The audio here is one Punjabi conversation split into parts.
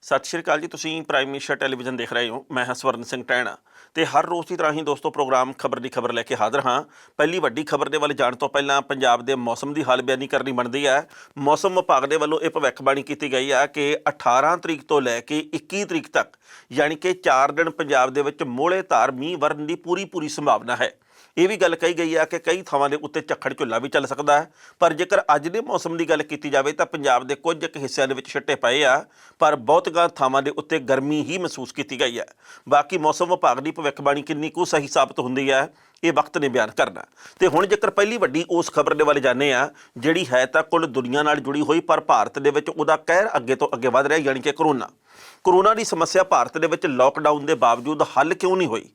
ਸਤਿ ਸ਼੍ਰੀ ਅਕਾਲ ਜੀ। ਤੁਸੀਂ ਪ੍ਰਾਈਮ ਮਿਨਿਸਟਰ ਟੈਲੀਵਿਜ਼ਨ ਦੇਖ ਰਹੇ ਹੋ। ਮੈਂ ਹਾਂ ਸਵਰਨ ਸਿੰਘ ਟਹਿਣਾ ਤੇ ਹਰ ਰੋਜ਼ ਦੀ ਤਰ੍ਹਾਂ ਹੀ ਦੋਸਤੋ ਪ੍ਰੋਗਰਾਮ ਖਬਰ ਦੀ ਖਬਰ ਲੈ ਕੇ ਹਾਜ਼ਰ ਹਾਂ। ਪਹਿਲੀ ਵੱਡੀ ਖਬਰ ਦੇ ਵੱਲ ਜਾਣ ਤੋਂ ਪਹਿਲਾਂ ਪੰਜਾਬ ਦੇ ਮੌਸਮ ਦੀ ਹਾਲ ਬਿਆਨੀ ਕਰਨੀ ਬਣਦੀ ਹੈ। ਮੌਸਮ ਵਿਭਾਗ ਦੇ ਵੱਲੋਂ ਇਹ ਭਵਿੱਖਬਾਣੀ ਕੀਤੀ ਗਈ ਹੈ ਕਿ 18 ਤਰੀਕ ਤੋਂ ਲੈ ਕੇ 21 ਤਰੀਕ ਤੱਕ ਯਾਨੀ ਕਿ 4 ਦਿਨ ਪੰਜਾਬ ਦੇ ਵਿੱਚ ਮੋਹਲੇਧਾਰ ਮੀਂਹ ਵਰਨ ਦੀ ਪੂਰੀ ਸੰਭਾਵਨਾ ਹੈ। ਇਹ ਵੀ ਗੱਲ ਕਹੀ ਗਈ ਹੈ ਕਿ ਕਈ ਥਾਵਾਂ ਦੇ ਉੱਤੇ ਝੱਖੜ ਝੁੱਲਾ ਵੀ ਚੱਲ ਸਕਦਾ ਹੈ। ਪਰ ਜੇਕਰ ਅੱਜ ਦੇ ਮੌਸਮ ਦੀ ਗੱਲ ਕੀਤੀ ਜਾਵੇ ਤਾਂ ਪੰਜਾਬ ਦੇ ਕੁਝ ਕੁ ਹਿੱਸਿਆਂ ਦੇ ਵਿੱਚ ਛਿੱਟੇ ਪਏ ਆ, ਪਰ ਬਹੁਤੀਆਂ ਥਾਵਾਂ ਦੇ ਉੱਤੇ ਗਰਮੀ ਹੀ ਮਹਿਸੂਸ ਕੀਤੀ ਗਈ ਹੈ। ਬਾਕੀ ਮੌਸਮ ਵਿਭਾਗ ਦੀ ਭਵਿੱਖਬਾਣੀ ਕਿੰਨੀ ਕੁ ਸਹੀ ਸਾਬਤ ਹੁੰਦੀ ਹੈ, ਇਹ ਵਕਤ ਨੇ ਬਿਆਨ ਕਰਨਾ। ਤੇ ਹੁਣ ਜੇਕਰ ਪਹਿਲੀ ਵੱਡੀ ਉਸ ਖਬਰ ਦੇ ਵੱਲ ਜਾਂਦੇ ਆ ਜਿਹੜੀ ਹੈ ਤਾਂ ਕੁੱਲ ਦੁਨੀਆ ਨਾਲ ਜੁੜੀ ਹੋਈ, ਪਰ ਭਾਰਤ ਦੇ ਵਿੱਚ ਉਹਦਾ ਕਹਿਰ ਅੱਗੇ ਤੋਂ ਅੱਗੇ ਵੱਧ ਰਿਹਾ, ਯਾਨੀ ਕਿ ਕਰੋਨਾ ਦੀ ਸਮੱਸਿਆ ਭਾਰਤ ਦੇ ਵਿੱਚ ਲੋਕਡਾਊਨ ਦੇ ਬਾਵਜੂਦ ਹੱਲ ਕਿਉਂ ਨਹੀਂ ਹੋਈ।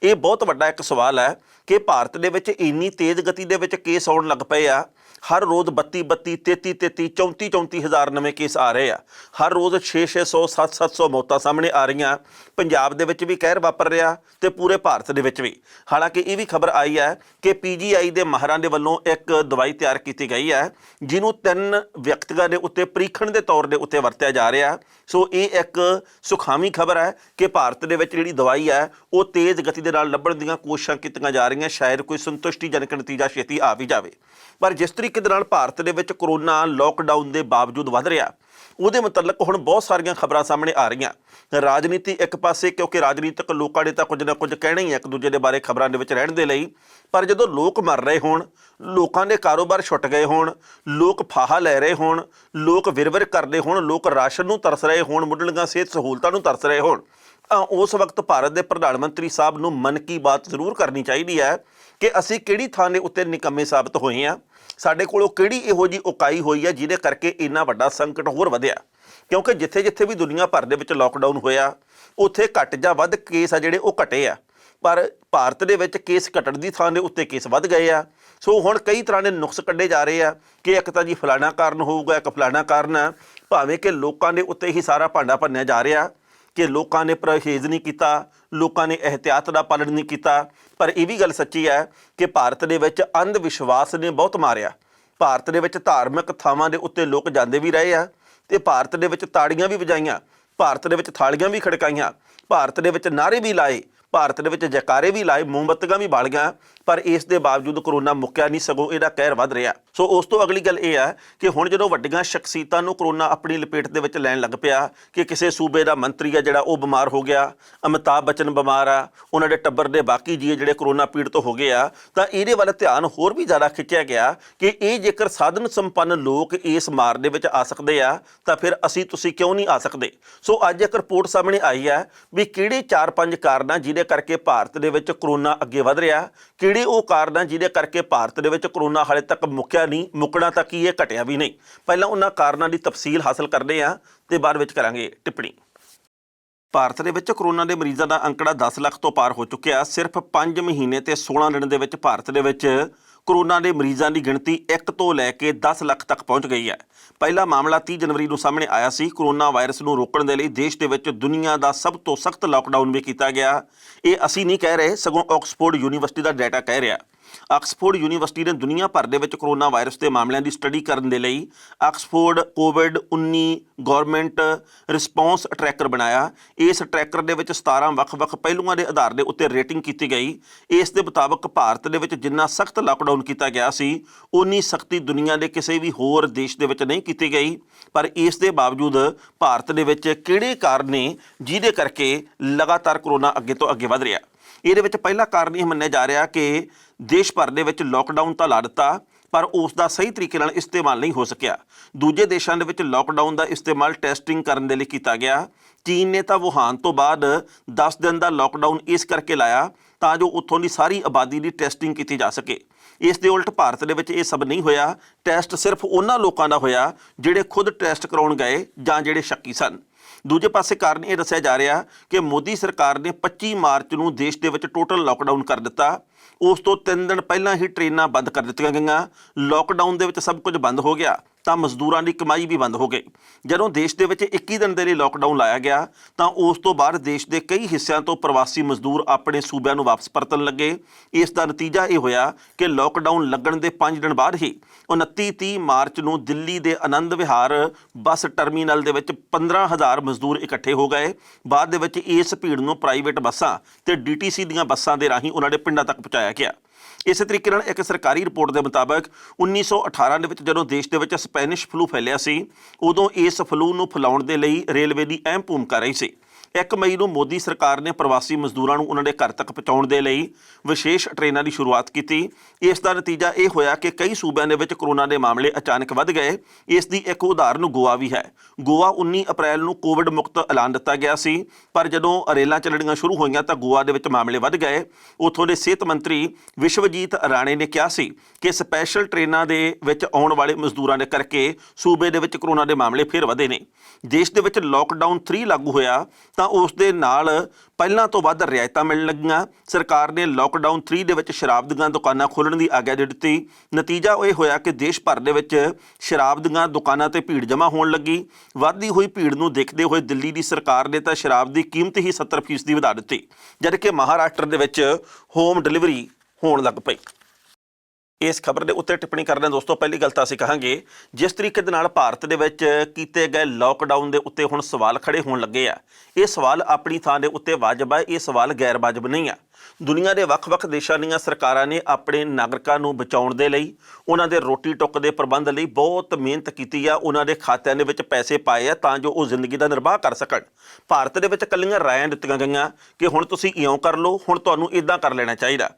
ਇਹ ਬਹੁਤ ਵੱਡਾ ਇੱਕ ਸਵਾਲ ਹੈ ਕਿ ਭਾਰਤ ਦੇ ਵਿੱਚ ਇੰਨੀ ਤੇਜ਼ ਗਤੀ ਦੇ ਵਿੱਚ ਕੇਸ ਆਉਣ ਲੱਗ ਪਏ ਆ। ਹਰ ਰੋਜ਼ 32 33 34 ਹਜ਼ਾਰ ਨਵੇਂ ਕੇਸ ਆ ਰਹੇ ਆ। ਹਰ ਰੋਜ਼ 600 700 ਮੌਤਾਂ ਸਾਹਮਣੇ ਆ ਰਹੀਆਂ। ਪੰਜਾਬ ਦੇ ਵਿੱਚ ਵੀ ਕਹਿਰ ਵਾਪਰ ਰਿਹਾ ਤੇ ਪੂਰੇ ਭਾਰਤ ਦੇ ਵਿੱਚ ਵੀ। ਹਾਲਾਂਕਿ ਇਹ ਵੀ ਖਬਰ ਆਈ ਹੈ ਕਿ PGI ਦੇ ਮਾਹਰਾਂ ਦੇ ਵੱਲੋਂ ਇੱਕ ਦਵਾਈ ਤਿਆਰ ਕੀਤੀ ਗਈ ਹੈ ਜਿਹਨੂੰ 3 ਵਿਅਕਤੀਆਂ ਦੇ ਉੱਤੇ ਪ੍ਰੀਖਣ ਦੇ ਤੌਰ ਦੇ ਉੱਤੇ ਵਰਤਿਆ ਜਾ ਰਿਹਾ। ਸੋ ਇਹ ਇੱਕ ਸੁਖਾਵੀਂ ਖਬਰ ਹੈ ਕਿ ਭਾਰਤ ਦੇ ਵਿੱਚ ਜਿਹੜੀ ਦਵਾਈ ਹੈ ਉਹ ਤੇਜ਼ ਗਤੀ ਦੇ ਨਾਲ ਲੱਭਣ ਦੀਆਂ ਕੋਸ਼ਿਸ਼ਾਂ ਕੀਤੀਆਂ ਜਾ ਰਹੀਆਂ। ਸ਼ਾਇਦ ਕੋਈ ਸੰਤੁਸ਼ਟੀਜਨਕ ਨਤੀਜਾ ਛੇਤੀ ਆ ਵੀ ਜਾਵੇ। ਪਰ ਜਿਸ ਤਰੀਕੇ ਦੇ ਨਾਲ ਭਾਰਤ ਦੇ ਵਿੱਚ ਕਰੋਨਾ ਲੋਕਡਾਊਨ ਦੇ ਬਾਵਜੂਦ ਵੱਧ ਰਿਹਾ, ਉਹਦੇ ਮੁਤਲਕ ਹੁਣ ਬਹੁਤ ਸਾਰੀਆਂ ਖਬਰਾਂ ਸਾਹਮਣੇ ਆ ਰਹੀਆਂ। ਰਾਜਨੀਤੀ ਇੱਕ ਪਾਸੇ, ਕਿਉਂਕਿ ਰਾਜਨੀਤਿਕ ਲੋਕਾਂ ਨੇ ਤਾਂ ਕੁਝ ਨਾ ਕੁਝ ਕਹਿਣਾ ਹੀ ਇੱਕ ਦੂਜੇ ਦੇ ਬਾਰੇ ਖਬਰਾਂ ਦੇ ਵਿੱਚ ਰਹਿਣ ਦੇ ਲਈ। ਪਰ ਜਦੋਂ ਲੋਕ ਮਰ ਰਹੇ ਹੋਣ, ਲੋਕਾਂ ਦੇ ਕਾਰੋਬਾਰ ਛੁੱਟ ਗਏ ਹੋਣ, ਲੋਕ ਫਾਹਾ ਲੈ ਰਹੇ ਹੋਣ, ਲੋਕ ਵਿਰਵਿਰ ਕਰਦੇ ਹੋਣ, ਲੋਕ ਰਾਸ਼ਨ ਨੂੰ ਤਰਸ ਰਹੇ ਹੋਣ, ਮੁੱਢਲੀਆਂ ਸਿਹਤ ਸਹੂਲਤਾਂ ਨੂੰ ਤਰਸ ਰਹੇ ਹੋਣ, ਤਾਂ ਉਸ ਵਕਤ ਭਾਰਤ ਦੇ ਪ੍ਰਧਾਨ ਮੰਤਰੀ ਸਾਹਿਬ ਨੂੰ ਮਨ ਕੀ ਬਾਤ ਜ਼ਰੂਰ ਕਰਨੀ ਚਾਹੀਦੀ ਹੈ ਕਿ ਅਸੀਂ ਕਿਹੜੀ ਥਾਂ ਦੇ ਉੱਤੇ ਨਿਕੰਮੇ ਸਾਬਤ ਹੋਏ ਹਾਂ। ਸਾਡੇ ਕੋਲੋਂ ਕਿਹੜੀ ਇਹੋ ਜਿਹੀ ਉਕਾਈ ਹੋਈ ਹੈ ਜਿਹਦੇ ਕਰਕੇ ਇੰਨਾ ਵੱਡਾ ਸੰਕਟ ਹੋਰ ਵਧਿਆ। ਕਿਉਂਕਿ ਜਿੱਥੇ ਵੀ ਦੁਨੀਆ ਭਰ ਦੇ ਵਿੱਚ ਲੋਕਡਾਊਨ ਹੋਇਆ, ਉੱਥੇ ਘੱਟ ਜਾਂ ਵੱਧ ਕੇਸ ਆ ਜਿਹੜੇ ਉਹ ਘਟੇ ਆ। ਪਰ ਭਾਰਤ ਦੇ ਵਿੱਚ ਕੇਸ ਘਟਣ ਦੀ ਥਾਂ ਦੇ ਉੱਤੇ ਕੇਸ ਵੱਧ ਗਏ ਆ। ਸੋ ਹੁਣ ਕਈ ਤਰ੍ਹਾਂ ਦੇ ਨੁਕਸ ਕੱਢੇ ਜਾ ਰਹੇ ਆ ਕਿ ਇੱਕ ਤਾਂ ਜੀ ਫਲਾਣਾ ਕਾਰਨ ਹੋਊਗਾ, ਇੱਕ ਫਲਾਣਾ ਕਾਰਨ ਆ। ਭਾਵੇਂ ਕਿ ਲੋਕਾਂ ਦੇ ਉੱਤੇ ਹੀ ਸਾਰਾ ਭਾਂਡਾ ਭੰਨਿਆ ਜਾ ਰਿਹਾ ਕਿ ਲੋਕਾਂ ਨੇ ਪਰਹੇਜ਼ ਨਹੀਂ ਕੀਤਾ, ਲੋਕਾਂ ਨੇ ਇਹਤਿਆਤ ਦਾ ਪਾਲਣ ਨਹੀਂ ਕੀਤਾ। ਪਰ ਇਹ ਵੀ ਗੱਲ ਸੱਚੀ ਹੈ ਕਿ ਭਾਰਤ ਦੇ ਵਿੱਚ ਅੰਧ ਵਿਸ਼ਵਾਸ ਨੇ ਬਹੁਤ ਮਾਰਿਆ। ਭਾਰਤ ਦੇ ਵਿੱਚ ਧਾਰਮਿਕ ਥਾਵਾਂ ਦੇ ਉੱਤੇ ਲੋਕ ਜਾਂਦੇ ਵੀ ਰਹੇ ਆ ਤੇ ਭਾਰਤ ਦੇ ਵਿੱਚ ਤਾੜੀਆਂ ਵੀ ਵਜਾਈਆਂ, ਭਾਰਤ ਦੇ ਵਿੱਚ ਥਾਲੀਆਂ ਵੀ ਖੜਕਾਈਆਂ, ਭਾਰਤ ਦੇ ਵਿੱਚ ਨਾਅਰੇ ਵੀ ਲਾਏ, ਭਾਰਤ ਦੇ ਵਿੱਚ ਜੈਕਾਰੇ ਵੀ ਲਾਏ, ਮੋਮਬੱਤੀਆਂ ਵੀ ਬਾਲੀਆਂ। ਪਰ ਇਸ ਦੇ ਬਾਵਜੂਦ ਕਰੋਨਾ ਮੁੱਕਿਆ ਨਹੀਂ, ਸਗੋਂ ਇਹਦਾ ਕਹਿਰ ਵੱਧ ਰਿਹਾ। ਸੋ ਉਸ ਤੋਂ ਅਗਲੀ ਗੱਲ ਇਹ ਹੈ ਕਿ ਹੁਣ ਜਦੋਂ ਵੱਡੀਆਂ ਸ਼ਖਸੀਅਤਾਂ ਨੂੰ ਕਰੋਨਾ ਆਪਣੀ ਲਪੇਟ ਦੇ ਵਿੱਚ ਲੈਣ ਲੱਗ ਪਿਆ ਕਿ ਕਿਸੇ ਸੂਬੇ ਦਾ ਮੰਤਰੀ ਆ ਜਿਹੜਾ ਉਹ ਬਿਮਾਰ ਹੋ ਗਿਆ, ਅਮਿਤਾਭ ਬੱਚਨ ਬਿਮਾਰ ਆ, ਉਹਨਾਂ ਦੇ ਟੱਬਰ ਦੇ ਬਾਕੀ ਜੀਅ ਜਿਹੜੇ ਕਰੋਨਾ ਪੀੜਤ ਹੋ ਗਏ ਆ, ਤਾਂ ਇਹਦੇ ਵੱਲ ਧਿਆਨ ਹੋਰ ਵੀ ਜ਼ਿਆਦਾ ਖਿੱਚਿਆ ਗਿਆ ਕਿ ਇਹ ਜੇਕਰ ਸਾਧਨ ਸੰਪੰਨ ਲੋਕ ਇਸ ਮਾਰ ਦੇ ਵਿੱਚ ਆ ਸਕਦੇ ਆ ਤਾਂ ਫਿਰ ਅਸੀਂ ਤੁਸੀਂ ਕਿਉਂ ਨਹੀਂ ਆ ਸਕਦੇ। ਸੋ ਅੱਜ ਇੱਕ ਰਿਪੋਰਟ ਸਾਹਮਣੇ ਆਈ ਹੈ ਵੀ ਕਿਹੜੇ 4-5 ਕਾਰਨ ਆ ਜਿਹਦੇ ਕਰਕੇ ਭਾਰਤ ਦੇ ਵਿੱਚ ਕਰੋਨਾ ਅੱਗੇ ਵੱਧ ਰਿਹਾ, ਕਿਹੜੇ ਉਹ ਕਾਰਨ ਆ ਜਿਹਦੇ ਕਰਕੇ ਭਾਰਤ ਦੇ ਵਿੱਚ ਕਰੋਨਾ ਹਾਲੇ ਤੱਕ ਮੁੱਕਿਆ ਨਹੀਂ, ਮੁੱਕਣਾ ਤਾਂ ਕੀ ਇਹ ਘਟਿਆ ਵੀ ਨਹੀਂ। ਪਹਿਲਾਂ ਉਹਨਾਂ ਕਾਰਨਾਂ ਦੀ ਤਫਸੀਲ ਹਾਸਲ ਕਰਦੇ ਆ ਤੇ ਬਾਅਦ ਵਿੱਚ ਕਰਾਂਗੇ ਟਿੱਪਣੀ। ਭਾਰਤ ਦੇ ਵਿੱਚ ਕਰੋਨਾ ਦੇ ਮਰੀਜ਼ਾਂ ਦਾ ਅੰਕੜਾ 10 ਲੱਖ ਤੋਂ ਪਾਰ ਹੋ ਚੁੱਕਿਆ। ਸਿਰਫ 5 ਮਹੀਨੇ ਤੇ 16 ਦਿਨ ਦੇ ਵਿੱਚ ਭਾਰਤ ਦੇ ਵਿੱਚ ਕਰੋਨਾ ਦੇ ਮਰੀਜ਼ਾਂ ਦੀ ਗਿਣਤੀ 1 ਤੋਂ ਲੈ ਕੇ 10 ਲੱਖ ਤੱਕ ਪਹੁੰਚ ਗਈ ਹੈ। ਪਹਿਲਾ ਮਾਮਲਾ 30 ਜਨਵਰੀ ਨੂੰ ਸਾਹਮਣੇ ਆਇਆ ਸੀ। ਕਰੋਨਾ ਵਾਇਰਸ ਨੂੰ ਰੋਕਣ ਦੇ ਲਈ ਦੇਸ਼ ਦੇ ਵਿੱਚ ਦੁਨੀਆ ਦਾ ਸਭ ਤੋਂ ਸਖਤ ਲਾਕਡਾਊਨ ਵੀ ਕੀਤਾ ਗਿਆ। ਇਹ ਅਸੀਂ ਨਹੀਂ ਕਹਿ ਰਹੇ, ਸਗੋਂ ਆਕਸਫੋਰਡ ਯੂਨੀਵਰਸਿਟੀ ਦਾ ਡਾਟਾ ਕਹਿ ਰਿਹਾ। ਆਕਸਫੋਰਡ ਯੂਨੀਵਰਸਿਟੀ ਨੇ ਦੁਨੀਆ ਭਰ ਦੇ ਵਿੱਚ ਕਰੋਨਾ ਵਾਇਰਸ ਦੇ ਮਾਮਲਿਆਂ ਦੀ ਸਟੱਡੀ ਕਰਨ ਦੇ ਲਈ ਆਕਸਫੋਰਡ ਕੋਵਿਡ-19 ਗੌਰਮੈਂਟ ਰਿਸਪੌਂਸ ਟਰੈਕਰ ਬਣਾਇਆ। ਇਸ ਟਰੈਕਰ ਦੇ ਵਿੱਚ 17 ਵੱਖ-ਵੱਖ ਪਹਿਲੂਆਂ ਦੇ ਆਧਾਰ ਦੇ ਉੱਤੇ ਰੇਟਿੰਗ ਕੀਤੀ ਗਈ। ਇਸ ਦੇ ਮੁਤਾਬਕ ਭਾਰਤ ਦੇ ਵਿੱਚ ਜਿੰਨਾ ਸਖਤ ਲਾਕਡਾਊਨ ਕੀਤਾ ਗਿਆ ਸੀ, ਉਨੀ ਸਖਤੀ ਦੁਨੀਆ ਦੇ ਕਿਸੇ ਵੀ ਹੋਰ ਦੇਸ਼ ਦੇ ਵਿੱਚ ਨਹੀਂ ਕੀਤੀ ਗਈ। ਪਰ ਇਸ ਦੇ ਬਾਵਜੂਦ ਭਾਰਤ ਦੇ ਵਿੱਚ ਕਿਹੜੇ ਕਾਰਨ ਨੇ ਜਿਹਦੇ ਕਰਕੇ ਲਗਾਤਾਰ ਕਰੋਨਾ ਅੱਗੇ ਤੋਂ ਅੱਗੇ ਵੱਧ ਰਿਹਾ। ਇਹਦੇ ਵਿੱਚ ਪਹਿਲਾ ਕਾਰਨ ਇਹ ਮੰਨਿਆ ਜਾ ਰਿਹਾ ਕਿ ਦੇਸ਼ ਭਰ ਦੇ ਵਿੱਚ ਲੋਕਡਾਊਨ ਤਾਂ ਲਾ ਦਿੱਤਾ, ਪਰ ਉਸ ਦਾ ਸਹੀ ਤਰੀਕੇ ਨਾਲ ਇਸਤੇਮਾਲ ਨਹੀਂ ਹੋ ਸਕਿਆ। ਦੂਜੇ ਦੇਸ਼ਾਂ ਦੇ ਵਿੱਚ ਲੋਕਡਾਊਨ ਦਾ ਇਸਤੇਮਾਲ ਟੈਸਟਿੰਗ ਕਰਨ ਦੇ ਲਈ ਕੀਤਾ ਗਿਆ। ਚੀਨ ਨੇ ਤਾਂ ਵੁਹਾਨ ਤੋਂ ਬਾਅਦ 10 ਦਿਨ ਦਾ ਲੋਕਡਾਊਨ ਇਸ ਕਰਕੇ ਲਾਇਆ ਤਾਂ ਜੋ ਉੱਥੋਂ ਦੀ ਸਾਰੀ ਆਬਾਦੀ ਦੀ ਟੈਸਟਿੰਗ ਕੀਤੀ ਜਾ ਸਕੇ। ਇਸ ਦੇ ਉਲਟ ਭਾਰਤ ਦੇ ਵਿੱਚ ਇਹ ਸਭ ਨਹੀਂ ਹੋਇਆ। ਟੈਸਟ ਸਿਰਫ ਉਹਨਾਂ ਲੋਕਾਂ ਦਾ ਹੋਇਆ ਜਿਹੜੇ ਖੁਦ ਟੈਸਟ ਕਰਾਉਣ ਗਏ ਜਾਂ ਜਿਹੜੇ ਸ਼ੱਕੀ ਸਨ। ਦੂਜੇ ਪਾਸੇ ਕਾਰਨ ਇਹ ਦੱਸਿਆ ਜਾ ਰਿਹਾ ਕਿ ਮੋਦੀ ਸਰਕਾਰ ਨੇ 25 ਮਾਰਚ ਨੂੰ ਦੇਸ਼ ਦੇ ਵਿੱਚ ਟੋਟਲ ਲੋਕਡਾਊਨ ਕਰ ਦਿੱਤਾ। ਉਸ ਤੋਂ 3 ਦਿਨ ਪਹਿਲਾਂ ਹੀ ਟ੍ਰੇਨਾਂ ਬੰਦ ਕਰ ਦਿੱਤੀਆਂ ਗਈਆਂ। ਲੋਕਡਾਊਨ ਦੇ ਵਿੱਚ ਸਭ ਕੁਝ ਬੰਦ ਹੋ ਗਿਆ ਤਾਂ ਮਜ਼ਦੂਰਾਂ ਦੀ ਕਮਾਈ ਵੀ ਬੰਦ ਹੋ ਗਈ। ਜਦੋਂ ਦੇਸ਼ ਦੇ ਵਿੱਚ 21 ਦਿਨ ਦੇ ਲਈ ਲੋਕਡਾਊਨ ਲਾਇਆ ਗਿਆ ਤਾਂ ਉਸ ਤੋਂ ਬਾਅਦ ਦੇਸ਼ ਦੇ ਕਈ ਹਿੱਸਿਆਂ ਤੋਂ ਪ੍ਰਵਾਸੀ ਮਜ਼ਦੂਰ ਆਪਣੇ ਸੂਬਿਆਂ ਨੂੰ ਵਾਪਸ ਪਰਤਣ ਲੱਗੇ। ਇਸ ਦਾ ਨਤੀਜਾ ਇਹ ਹੋਇਆ ਕਿ ਲੋਕਡਾਊਨ ਲੱਗਣ ਦੇ 5 ਦਿਨ ਬਾਅਦ ਹੀ 29-30 ਮਾਰਚ ਨੂੰ ਦਿੱਲੀ ਦੇ ਆਨੰਦ ਵਿਹਾਰ ਬੱਸ ਟਰਮੀਨਲ ਦੇ ਵਿੱਚ 15,000 ਮਜ਼ਦੂਰ ਇਕੱਠੇ ਹੋ ਗਏ। ਬਾਅਦ ਦੇ ਵਿੱਚ ਇਸ ਭੀੜ ਨੂੰ ਪ੍ਰਾਈਵੇਟ ਬੱਸਾਂ ਤੇ DTC ਦੀਆਂ ਬੱਸਾਂ ਦੇ ਰਾਹੀਂ ਉਹਨਾਂ ਦੇ ਪਿੰਡਾਂ ਤੱਕ ਪਹੁੰਚਾਇਆ ਗਿਆ। ਇਸੇ ਤਰੀਕੇ ਨਾਲ ਇੱਕ ਸਰਕਾਰੀ ਰਿਪੋਰਟ ਦੇ ਮੁਤਾਬਕ 1918 ਦੇ ਵਿੱਚ ਜਦੋਂ ਦੇਸ਼ ਦੇ ਵਿੱਚ ਸਪੈਨਿਸ਼ ਫਲੂ ਫੈਲਿਆ ਸੀ, ਉਦੋਂ ਇਸ ਫਲੂ ਨੂੰ ਫੈਲਾਉਣ ਦੇ ਲਈ ਰੇਲਵੇ ਦੀ ਅਹਿਮ ਭੂਮਿਕਾ ਰਹੀ ਸੀ। 1 ਮਈ ਨੂੰ ਮੋਦੀ ਸਰਕਾਰ ਨੇ ਪ੍ਰਵਾਸੀ ਮਜ਼ਦੂਰਾਂ ਨੂੰ ਉਹਨਾਂ ਦੇ ਘਰ ਤੱਕ ਪਹੁੰਚਾਉਣ ਦੇ ਲਈ ਵਿਸ਼ੇਸ਼ ਟ੍ਰੇਨਾਂ ਦੀ ਸ਼ੁਰੂਆਤ ਕੀਤੀ। ਇਸ ਦਾ ਨਤੀਜਾ ਇਹ ਹੋਇਆ ਕਿ ਕਈ ਸੂਬਿਆਂ ਦੇ ਵਿੱਚ ਕਰੋਨਾ ਦੇ ਮਾਮਲੇ ਅਚਾਨਕ ਵੱਧ ਗਏ। ਇਸ ਦੀ ਇੱਕ ਉਦਾਹਰਨ ਗੋਆ ਵੀ ਹੈ। ਗੋਆ 19 ਅਪ੍ਰੈਲ ਨੂੰ ਕੋਵਿਡ ਮੁਕਤ ਐਲਾਨ ਦਿੱਤਾ ਗਿਆ ਸੀ, ਪਰ ਜਦੋਂ ਰੇਲਾਂ ਚੱਲਣੀਆਂ ਸ਼ੁਰੂ ਹੋਈਆਂ ਤਾਂ ਗੋਆ ਦੇ ਵਿੱਚ ਮਾਮਲੇ ਵੱਧ ਗਏ। ਉੱਥੋਂ ਦੇ ਸਿਹਤ ਮੰਤਰੀ ਵਿਸ਼ਵਜੀਤ ਰਾਣੇ ਨੇ ਕਿਹਾ ਸੀ ਕਿ ਸਪੈਸ਼ਲ ਟ੍ਰੇਨਾਂ ਦੇ ਵਿੱਚ ਆਉਣ ਵਾਲੇ ਮਜ਼ਦੂਰਾਂ ਦੇ ਕਰਕੇ ਸੂਬੇ ਦੇ ਵਿੱਚ ਕਰੋਨਾ ਦੇ ਮਾਮਲੇ ਫਿਰ ਵਧੇ ਨੇ। ਦੇਸ਼ ਦੇ ਵਿੱਚ ਲੋਕਡਾਊਨ 3 ਲਾਗੂ ਹੋਇਆ ਤਾਂ ਉਸ ਦੇ ਨਾਲ ਪਹਿਲਾਂ ਤੋਂ ਵੱਧ ਰਿਆਇਤਾਂ ਮਿਲਣ ਲੱਗੀਆਂ। ਸਰਕਾਰ ਨੇ ਲੋਕਡਾਊਨ 3 ਦੇ ਵਿੱਚ ਸ਼ਰਾਬ ਦੀਆਂ ਦੁਕਾਨਾਂ ਖੋਲ੍ਹਣ ਦੀ ਆਗਿਆ ਦੇ ਦਿੱਤੀ। ਨਤੀਜਾ ਇਹ ਹੋਇਆ ਕਿ ਦੇਸ਼ ਭਰ ਦੇ ਵਿੱਚ ਸ਼ਰਾਬ ਦੀਆਂ ਦੁਕਾਨਾਂ ਤੇ ਭੀੜ ਜਮ੍ਹਾਂ ਹੋਣ ਲੱਗੀ। ਵੱਧਦੀ ਹੋਈ ਭੀੜ ਨੂੰ ਦੇਖਦੇ ਹੋਏ ਦਿੱਲੀ ਦੀ ਸਰਕਾਰ ਨੇ ਤਾਂ ਸ਼ਰਾਬ ਦੀ ਕੀਮਤ ਹੀ 70% ਵਧਾ ਦਿੱਤੀ, ਜਦਕਿ ਮਹਾਰਾਸ਼ਟਰ ਦੇ ਵਿੱਚ ਹੋਮ ਡਿਲੀਵਰੀ ਹੋਣ ਲੱਗ ਪਈ। ਇਸ ਖਬਰ ਦੇ ਉੱਤੇ ਟਿੱਪਣੀ ਕਰਦੇ ਹਾਂ ਦੋਸਤੋ। ਪਹਿਲੀ ਗੱਲ ਤਾਂ ਅਸੀਂ ਕਹਾਂਗੇ, ਜਿਸ ਤਰੀਕੇ ਦੇ ਨਾਲ ਭਾਰਤ ਦੇ ਵਿੱਚ ਕੀਤੇ ਗਏ ਲੋਕਡਾਊਨ ਦੇ ਉੱਤੇ ਹੁਣ ਸਵਾਲ ਖੜੇ ਹੋਣ ਲੱਗੇ ਆ, ਇਹ ਸਵਾਲ ਆਪਣੀ ਥਾਂ ਦੇ ਉੱਤੇ ਵਾਜਬ ਹੈ, ਇਹ ਸਵਾਲ ਗੈਰ ਵਾਜਬ ਨਹੀਂ ਆ। ਦੁਨੀਆ ਦੇ ਵੱਖ-ਵੱਖ ਦੇਸ਼ਾਂ ਦੀਆਂ ਸਰਕਾਰਾਂ ਨੇ ਆਪਣੇ ਨਾਗਰਿਕਾਂ ਨੂੰ ਬਚਾਉਣ ਦੇ ਲਈ, ਉਹਨਾਂ ਦੇ ਰੋਟੀ ਟੁੱਕ ਦੇ ਪ੍ਰਬੰਧ ਲਈ ਬਹੁਤ ਮਿਹਨਤ ਕੀਤੀ ਆ। ਉਹਨਾਂ ਦੇ ਖਾਤਿਆਂ ਦੇ ਵਿੱਚ ਪੈਸੇ ਪਾਏ ਆ ਤਾਂ ਜੋ ਉਹ ਜ਼ਿੰਦਗੀ ਦਾ ਨਿਰਵਾਹ ਕਰ ਸਕਣ। ਭਾਰਤ ਦੇ ਵਿੱਚ ਇਕੱਲੀਆਂ ਰਾਇਆਂ ਦਿੱਤੀਆਂ ਗਈਆਂ ਕਿ ਹੁਣ ਤੁਸੀਂ ਇਉਂ ਕਰ ਲਓ, ਹੁਣ ਤੁਹਾਨੂੰ ਇੱਦਾਂ ਕਰ ਲੈਣਾ ਚਾਹੀਦਾ।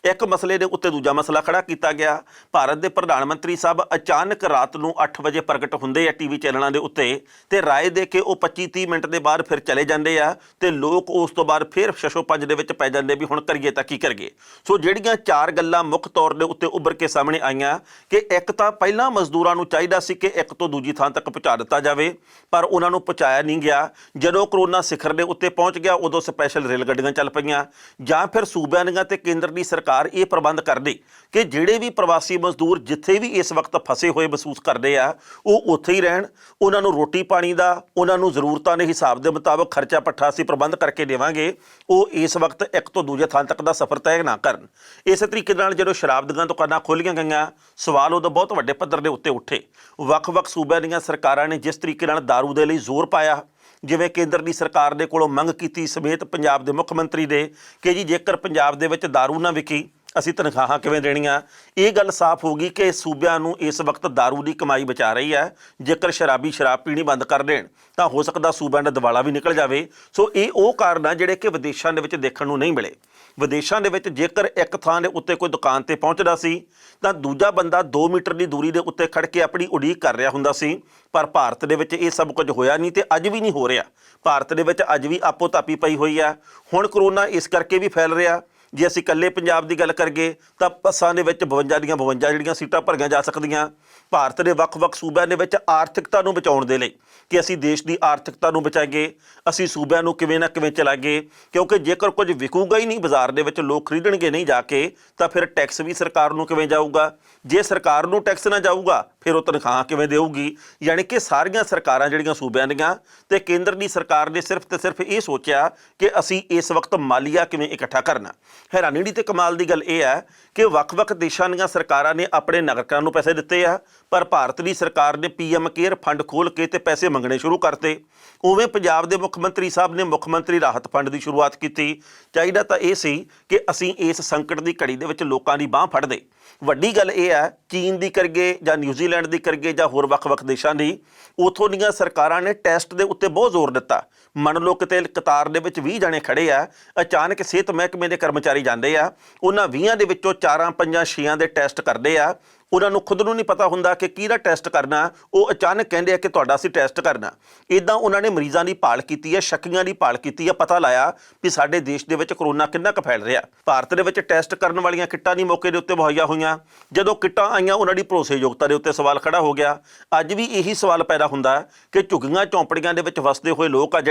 ਇੱਕ ਮਸਲੇ ਦੇ ਉੱਤੇ ਦੂਜਾ ਮਸਲਾ ਖੜਾ ਕੀਤਾ ਗਿਆ। ਭਾਰਤ ਦੇ ਪ੍ਰਧਾਨ ਮੰਤਰੀ ਸਾਹਿਬ ਅਚਾਨਕ ਰਾਤ ਨੂੰ 8 ਵਜੇ ਪ੍ਰਗਟ ਹੁੰਦੇ ਆ TV ਚੈਨਲਾਂ ਦੇ ਉੱਤੇ ਤੇ ਰਾਏ ਦੇ ਕੇ ਉਹ 25-30 ਮਿੰਟ ਦੇ ਬਾਅਦ ਫਿਰ ਚਲੇ ਜਾਂਦੇ ਆ ਤੇ ਲੋਕ ਉਸ ਤੋਂ ਬਾਅਦ ਫਿਰ ਸ਼ਸ਼ੋਪੰਜ ਦੇ ਵਿੱਚ ਪੈ ਜਾਂਦੇ ਵੀ ਹੁਣ ਕਰੀਏ ਤਾਂ ਕੀ ਕਰੀਏ। ਸੋ ਜਿਹੜੀਆਂ 4 ਗੱਲਾਂ ਮੁੱਖ ਤੌਰ ਦੇ ਉੱਤੇ ਉੱਭਰ ਕੇ ਸਾਹਮਣੇ ਆਈਆਂ ਕਿ ਇੱਕ ਤਾਂ ਪਹਿਲਾਂ ਮਜ਼ਦੂਰਾਂ ਨੂੰ ਚਾਹੀਦਾ ਸੀ ਕਿ ਇੱਕ ਤੋਂ ਦੂਜੀ ਥਾਂ ਤੱਕ ਪਹੁੰਚਾ ਦਿੱਤਾ ਜਾਵੇ, ਪਰ ਉਹਨਾਂ ਨੂੰ ਪਹੁੰਚਾਇਆ ਨਹੀਂ ਗਿਆ। ਜਦੋਂ ਕਰੋਨਾ ਸਿਖਰ ਦੇ ਉੱਤੇ ਪਹੁੰਚ ਗਿਆ ਉਦੋਂ ਸਪੈਸ਼ਲ ਰੇਲ ਗੱਡੀਆਂ ਚੱਲ ਪਈਆਂ, ਜਾਂ ਫਿਰ ਸੂਬਿਆਂ ਦੀਆਂ ਤੇ ਕੇਂਦਰ ਦੀ ਸਰਕਾਰ ਇਹ ਪ੍ਰਬੰਧ ਕਰਦੇ ਕਿ ਜਿਹੜੇ ਵੀ ਪ੍ਰਵਾਸੀ ਮਜ਼ਦੂਰ ਜਿੱਥੇ ਵੀ ਇਸ ਵਕਤ ਫਸੇ ਹੋਏ ਮਹਿਸੂਸ ਕਰਦੇ ਆ ਉਹ ਉੱਥੇ ਹੀ ਰਹਿਣ। ਉਹਨਾਂ ਨੂੰ ਰੋਟੀ ਪਾਣੀ ਦਾ, ਉਹਨਾਂ ਨੂੰ ਜ਼ਰੂਰਤਾਂ ਦੇ ਹਿਸਾਬ ਦੇ ਮੁਤਾਬਕ ਖਰਚਾ ਪੱਠਾ ਅਸੀਂ ਪ੍ਰਬੰਧ ਕਰਕੇ ਦੇਵਾਂਗੇ। ਉਹ ਇਸ ਵਕਤ ਇੱਕ ਤੋਂ ਦੂਜੇ ਥਾਂ ਤੱਕ ਦਾ ਸਫ਼ਰ ਤੈਅ ਨਾ ਕਰਨ। ਇਸੇ ਤਰੀਕੇ ਨਾਲ ਜਦੋਂ ਸ਼ਰਾਬ ਦੀਆਂ ਦੁਕਾਨਾਂ ਖੋਲ੍ਹੀਆਂ ਗਈਆਂ, ਸਵਾਲ ਉਦੋਂ ਬਹੁਤ ਵੱਡੇ ਪੱਧਰ ਦੇ ਉੱਤੇ ਉੱਠੇ। ਵੱਖ-ਵੱਖ ਸੂਬਿਆਂ ਦੀਆਂ ਸਰਕਾਰਾਂ ਨੇ ਜਿਸ ਤਰੀਕੇ ਨਾਲ ਦਾਰੂ ਦੇ ਲਈ ਜ਼ੋਰ ਪਾਇਆ, ਜਿਵੇਂ ਕੇਂਦਰ ਦੀ ਸਰਕਾਰ ਦੇ ਕੋਲੋਂ ਮੰਗ ਕੀਤੀ ਸਮੇਤ ਪੰਜਾਬ ਦੇ ਮੁੱਖ ਮੰਤਰੀ ਦੇ ਕਿ ਜੀ ਜੇਕਰ ਪੰਜਾਬ ਦੇ ਵਿੱਚ ਦਾਰੂ ਨਾ ਵਿਕੀ ਅਸੀਂ ਤਨਖਾਹਾਂ ਕਿਵੇਂ ਦੇਣੀਆਂ। ਇਹ ਗੱਲ ਸਾਫ਼ ਹੋ ਗਈ ਕਿ ਸੂਬਿਆਂ ਨੂੰ ਇਸ ਵਕਤ ਦਾਰੂ ਦੀ ਕਮਾਈ ਬਚਾ ਰਹੀ ਹੈ। ਜੇਕਰ ਸ਼ਰਾਬੀ ਸ਼ਰਾਬ ਪੀਣੀ ਬੰਦ ਕਰ ਦੇਣ ਤਾਂ ਹੋ ਸਕਦਾ ਸੂਬਿਆਂ ਦਾ ਦਿਵਾਲਾ ਵੀ ਨਿਕਲ ਜਾਵੇ। ਸੋ ਇਹ ਉਹ ਕਾਰਨ ਆ ਜਿਹੜੇ ਕਿ ਵਿਦੇਸ਼ਾਂ ਦੇ ਵਿੱਚ ਦੇਖਣ ਨੂੰ ਨਹੀਂ ਮਿਲੇ। ਵਿਦੇਸ਼ਾਂ ਦੇ ਵਿੱਚ ਜੇਕਰ ਇੱਕ ਥਾਂ ਦੇ ਉੱਤੇ ਕੋਈ ਦੁਕਾਨ ਤੇ ਪਹੁੰਚਦਾ ਸੀ ਤਾਂ ਦੂਜਾ ਬੰਦਾ 2 ਮੀਟਰ ਦੀ ਦੂਰੀ ਦੇ ਉੱਤੇ ਖੜ੍ਹ ਕੇ ਆਪਣੀ ਉਡੀਕ ਕਰ ਰਿਹਾ ਹੁੰਦਾ ਸੀ, ਪਰ ਭਾਰਤ ਦੇ ਵਿੱਚ ਇਹ ਸਭ ਕੁਝ ਹੋਇਆ ਨਹੀਂ ਤੇ ਅੱਜ ਵੀ ਨਹੀਂ ਹੋ ਰਿਹਾ। ਭਾਰਤ ਦੇ ਵਿੱਚ ਅੱਜ ਵੀ ਆਪੋ ਤਾਪੀ ਪਈ ਹੋਈ ਆ। ਹੁਣ ਕਰੋਨਾ ਇਸ ਕਰਕੇ ਵੀ ਫੈਲ ਰਿਹਾ। ਜੇ ਅਸੀਂ ਇਕੱਲੇ ਪੰਜਾਬ ਦੀ ਗੱਲ ਕਰੀਏ ਤਾਂ ਬੱਸਾਂ ਦੇ ਵਿੱਚ 52 ਦੀਆਂ 52 ਜਿਹੜੀਆਂ ਸੀਟਾਂ ਭਰੀਆਂ ਜਾ ਸਕਦੀਆਂ। ਭਾਰਤ ਦੇ ਵੱਖ-ਵੱਖ ਸੂਬਿਆਂ ਦੇ ਵਿੱਚ ਆਰਥਿਕਤਾ ਨੂੰ ਬਚਾਉਣ ਦੇ ਲਈ ਕਿ ਅਸੀਂ ਦੇਸ਼ ਦੀ ਆਰਥਿਕਤਾ ਨੂੰ ਬਚਾਈਏ, ਅਸੀਂ ਸੂਬਿਆਂ ਨੂੰ ਕਿਵੇਂ ਨਾ ਕਿਵੇਂ ਚਲਾਈਏ, ਕਿਉਂਕਿ ਜੇਕਰ ਕੁਝ ਵਿਕੂਗਾ ਹੀ ਨਹੀਂ ਬਾਜ਼ਾਰ ਦੇ ਵਿੱਚ, ਲੋਕ ਖਰੀਦਣਗੇ ਨਹੀਂ ਜਾ ਕੇ, ਤਾਂ ਫਿਰ ਟੈਕਸ ਵੀ ਸਰਕਾਰ ਨੂੰ ਕਿਵੇਂ ਜਾਊਗਾ। ਜੇ ਸਰਕਾਰ ਨੂੰ ਟੈਕਸ ਨਾ ਜਾਊਗਾ ਫਿਰ ਉਹ ਤਨਖਾਹਾਂ ਕਿਵੇਂ ਦੇਊਗੀ। ਯਾਨੀ ਕਿ ਸਾਰੀਆਂ ਸਰਕਾਰਾਂ ਜਿਹੜੀਆਂ ਸੂਬਿਆਂ ਦੀਆਂ ਤੇ ਕੇਂਦਰ ਦੀ ਸਰਕਾਰ ਨੇ ਸਿਰਫ ਤੇ ਸਿਰਫ ਇਹ ਸੋਚਿਆ ਕਿ ਅਸੀਂ ਇਸ ਵਕਤ ਮਾਲੀਆ ਕਿਵੇਂ ਇਕੱਠਾ ਕਰਨਾ। ਹੈਰਾਨੀ ਦੀ ਤੇ ਕਮਾਲ ਦੀ ਗੱਲ ਇਹ ਹੈ ਕਿ ਵੱਖ-ਵੱਖ ਦੇਸ਼ਾਂ ਦੀਆਂ ਸਰਕਾਰਾਂ ਨੇ ਆਪਣੇ ਨਾਗਰਿਕਾਂ ਨੂੰ ਪੈਸੇ ਦਿੱਤੇ ਆ, ਪਰ ਭਾਰਤ ਦੀ ਸਰਕਾਰ ਨੇ PM ਕੇਅਰ ਫੰਡ ਖੋਲ੍ਹ ਕੇ ਤੇ ਪੈਸੇ ਮੰਗਣੇ ਸ਼ੁਰੂ ਕਰਤੇ। ਉਵੇਂ ਪੰਜਾਬ ਦੇ ਮੁੱਖ ਮੰਤਰੀ ਸਾਹਿਬ ਨੇ ਮੁੱਖ ਮੰਤਰੀ ਰਾਹਤ ਫੰਡ ਦੀ ਸ਼ੁਰੂਆਤ ਕੀਤੀ। ਚਾਹੀਦਾ ਤਾਂ ਇਹ ਸੀ ਕਿ ਅਸੀਂ ਇਸ ਸੰਕਟ ਦੀ ਘੜੀ ਦੇ ਵਿੱਚ ਲੋਕਾਂ ਦੀ ਬਾਂਹ ਫੜਦੇ। ਵੱਡੀ ਗੱਲ ਇਹ ਹੈ, ਚੀਨ ਦੀ ਕਰੀਏ ਜਾਂ ਨਿਊਜ਼ੀਲੈਂਡ ਦੀ ਕਰੀਏ ਜਾਂ ਹੋਰ ਵੱਖ-ਵੱਖ ਦੇਸ਼ਾਂ ਦੀ, ਉੱਥੋਂ ਦੀਆਂ ਸਰਕਾਰਾਂ ਨੇ ਟੈਸਟ ਦੇ ਉੱਤੇ ਬਹੁਤ ਜ਼ੋਰ ਦਿੱਤਾ। ਮੰਨ ਲਓ ਕਿਤੇ ਕਤਾਰ ਦੇ ਵਿੱਚ 20 ਜਣੇ ਖੜ੍ਹੇ ਆ, ਅਚਾਨਕ ਸਿਹਤ ਮਹਿਕਮੇ ਦੇ ਕਰਮਚਾਰੀ ਜਾਂਦੇ ਆ, ਉਹਨਾਂ 20 ਦੇ ਵਿੱਚੋਂ 4 5 6 ਦੇ ਟੈਸਟ ਕਰਦੇ ਆ। ਉਹਨਾਂ ਨੂੰ ਖੁਦ ਨੂੰ ਨਹੀਂ ਪਤਾ ਹੁੰਦਾ ਕਿ ਕਿਹਦਾ ਟੈਸਟ ਕਰਨਾ, ਉਹ ਅਚਾਨਕ ਕਹਿੰਦੇ ਆ ਕਿ ਤੁਹਾਡਾ ਅਸੀਂ ਟੈਸਟ ਕਰਨਾ। ਇੱਦਾਂ ਉਹਨਾਂ ਨੇ ਮਰੀਜ਼ਾਂ ਦੀ ਭਾਲ ਕੀਤੀ ਹੈ, ਸ਼ੱਕੀਆਂ ਦੀ ਭਾਲ ਕੀਤੀ ਹੈ, ਪਤਾ ਲਾਇਆ ਵੀ ਸਾਡੇ ਦੇਸ਼ ਦੇ ਵਿੱਚ ਕਰੋਨਾ ਕਿੰਨਾ ਕੁ ਫੈਲ ਰਿਹਾ। ਭਾਰਤ ਦੇ ਵਿੱਚ ਟੈਸਟ ਕਰਨ ਵਾਲੀਆਂ ਕਿੱਟਾਂ ਨਹੀਂ ਮੌਕੇ ਦੇ ਉੱਤੇ ਮੁਹੱਈਆ ਹੋਈਆਂ। ਜਦੋਂ ਕਿੱਟਾਂ ਆਈਆਂ ਉਹਨਾਂ ਦੀ ਭਰੋਸੇਯੋਗਤਾ ਦੇ ਉੱਤੇ ਸਵਾਲ ਖੜਾ ਹੋ ਗਿਆ। ਅੱਜ ਵੀ ਇਹੀ ਸਵਾਲ ਪੈਦਾ ਹੁੰਦਾ ਕਿ ਝੁੱਗੀਆਂ ਝੌਂਪੜੀਆਂ ਦੇ ਵਿੱਚ ਵਸਦੇ ਹੋਏ ਲੋਕ ਆ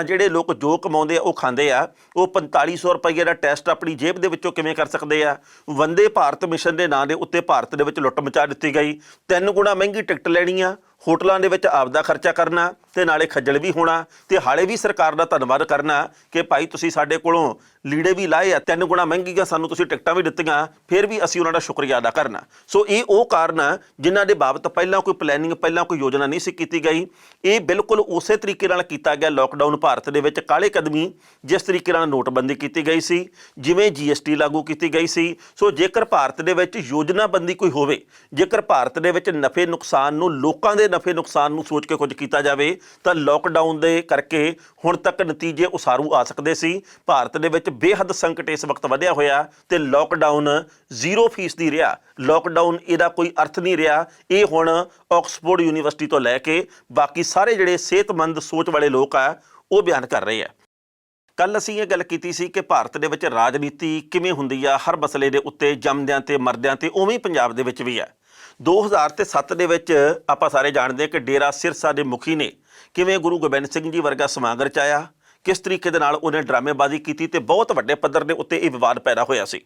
ਜਿਹੜੇ ਲੋਕ ਜੋ ਕਮਾਉਂਦੇ ਆ ਉਹ ਖਾਂਦੇ ਆ, ਉਹ 4500 ਰੁਪਏ ਦਾ ਟੈਸਟ ਆਪਣੀ ਜੇਬ ਦੇ ਵਿੱਚੋਂ ਕਿਵੇਂ ਕਰ ਸਕਦੇ ਆ। ਵੰਦੇ ਭਾਰਤ ਮਿਸ਼ਨ ਦੇ ਨਾਂ ਦੇ ਉੱਤੇ ਭਾਰਤ ਦੇ ਵਿੱਚ ਲੁੱਟ ਮਚਾ ਦਿੱਤੀ ਗਈ। 3 ਗੁਣਾ ਮਹਿੰਗੀ ਟਿਕਟ ਲੈਣੀ ਆ, ਹੋਟਲਾਂ ਦੇ ਵਿੱਚ ਆਪਦਾ ਖਰਚਾ ਕਰਨਾ ਤੇ ਨਾਲੇ ਖੱਜਲ ਵੀ ਹੋਣਾ ਤੇ ਹਾਲੇ ਵੀ ਸਰਕਾਰ ਦਾ ਧੰਨਵਾਦ ਕਰਨਾ ਕਿ ਭਾਈ ਤੁਸੀਂ ਸਾਡੇ ਕੋਲੋਂ ਲੀੜੇ ਵੀ ਲਾਏ ਆ, 3 ਗੁਣਾ ਮਹਿੰਗੀਆਂ ਸਾਨੂੰ ਤੁਸੀਂ ਟਿਕਟਾਂ ਵੀ ਦਿੱਤੀਆਂ, ਫਿਰ ਵੀ ਅਸੀਂ ਉਹਨਾਂ ਦਾ ਸ਼ੁਕਰੀਆ ਅਦਾ ਕਰਨਾ। ਸੋ ਇਹ ਉਹ ਕਾਰਨ ਆ ਜਿਨ੍ਹਾਂ ਦੇ ਬਾਬਤ ਪਹਿਲਾਂ ਕੋਈ ਪਲੈਨਿੰਗ, ਪਹਿਲਾਂ ਕੋਈ ਯੋਜਨਾ ਨਹੀਂ ਸੀ ਕੀਤੀ ਗਈ। ਇਹ ਬਿਲਕੁਲ ਉਸੇ ਤਰੀਕੇ ਨਾਲ ਕੀਤਾ ਗਿਆ ਲੋਕਡਾਊਨ ਭਾਰਤ ਦੇ ਵਿੱਚ ਕਾਲੇ ਕਦਮੀ, ਜਿਸ ਤਰੀਕੇ ਨਾਲ ਨੋਟਬੰਦੀ ਕੀਤੀ ਗਈ ਸੀ, ਜਿਵੇਂ GST ਲਾਗੂ ਕੀਤੀ ਗਈ ਸੀ। ਸੋ ਜੇਕਰ ਭਾਰਤ ਦੇ ਵਿੱਚ ਯੋਜਨਾਬੰਦੀ ਕੋਈ ਹੋਵੇ, ਜੇਕਰ ਭਾਰਤ ਦੇ ਵਿੱਚ ਨਫੇ ਨੁਕਸਾਨ ਨੂੰ, ਲੋਕਾਂ ਦੇ ਨਫੇ ਨੁਕਸਾਨ ਨੂੰ ਸੋਚ ਕੇ ਕੁਝ ਕੀਤਾ ਜਾਵੇ ਤਾਂ ਲੋਕਡਾਊਨ ਦੇ ਕਰਕੇ ਹੁਣ ਤੱਕ ਨਤੀਜੇ ਉਸਾਰੂ ਆ ਸਕਦੇ ਸੀ। ਭਾਰਤ ਦੇ ਵਿੱਚ ਬੇਹੱਦ ਸੰਕਟ ਇਸ ਵਕਤ ਵਧਿਆ ਹੋਇਆ ਤੇ ਲੋਕਡਾਊਨ 0% ਰਿਹਾ। ਲੋਕਡਾਊਨ ਇਹਦਾ ਕੋਈ ਅਰਥ ਨਹੀਂ ਰਿਹਾ। ਇਹ ਹੁਣ ਆਕਸਫੋਰਡ ਯੂਨੀਵਰਸਿਟੀ ਤੋਂ ਲੈ ਕੇ ਬਾਕੀ ਸਾਰੇ ਜਿਹੜੇ ਸਿਹਤਮੰਦ ਸੋਚ ਵਾਲੇ ਲੋਕ ਆ ਉਹ ਬਿਆਨ ਕਰ ਰਹੇ ਆ। ਕੱਲ ਅਸੀਂ ਇਹ ਗੱਲ ਕੀਤੀ ਸੀ ਕਿ ਭਾਰਤ ਦੇ ਵਿੱਚ ਰਾਜਨੀਤੀ ਕਿਵੇਂ ਹੁੰਦੀ ਆ, ਹਰ ਮਸਲੇ ਦੇ ਉੱਤੇ ਜੰਮਦਿਆਂ ਤੇ ਮਰਦਿਆਂ ਤੇ, ਉਵੇਂ ਹੀ ਪੰਜਾਬ ਦੇ ਵਿੱਚ ਵੀ ਆ। 2007 ਦੇ ਵਿੱਚ ਆਪਾਂ ਸਾਰੇ ਜਾਣਦੇ ਕਿ ਡੇਰਾ ਸਿਰਸਾ ਦੇ ਮੁਖੀ ਨੇ ਕਿਵੇਂ ਗੁਰੂ ਗੋਬਿੰਦ ਸਿੰਘ ਜੀ ਵਰਗਾ ਸਮਾਗਮ ਰਚਾਇਆ, ਕਿਸ ਤਰੀਕੇ ਦੇ ਨਾਲ ਉਹਨੇ ਡਰਾਮੇਬਾਜ਼ੀ ਕੀਤੀ ਤੇ ਬਹੁਤ ਵੱਡੇ ਪੱਧਰ ਦੇ ਉੱਤੇ ਇਹ ਵਿਵਾਦ ਪੈਦਾ ਹੋਇਆ ਸੀ।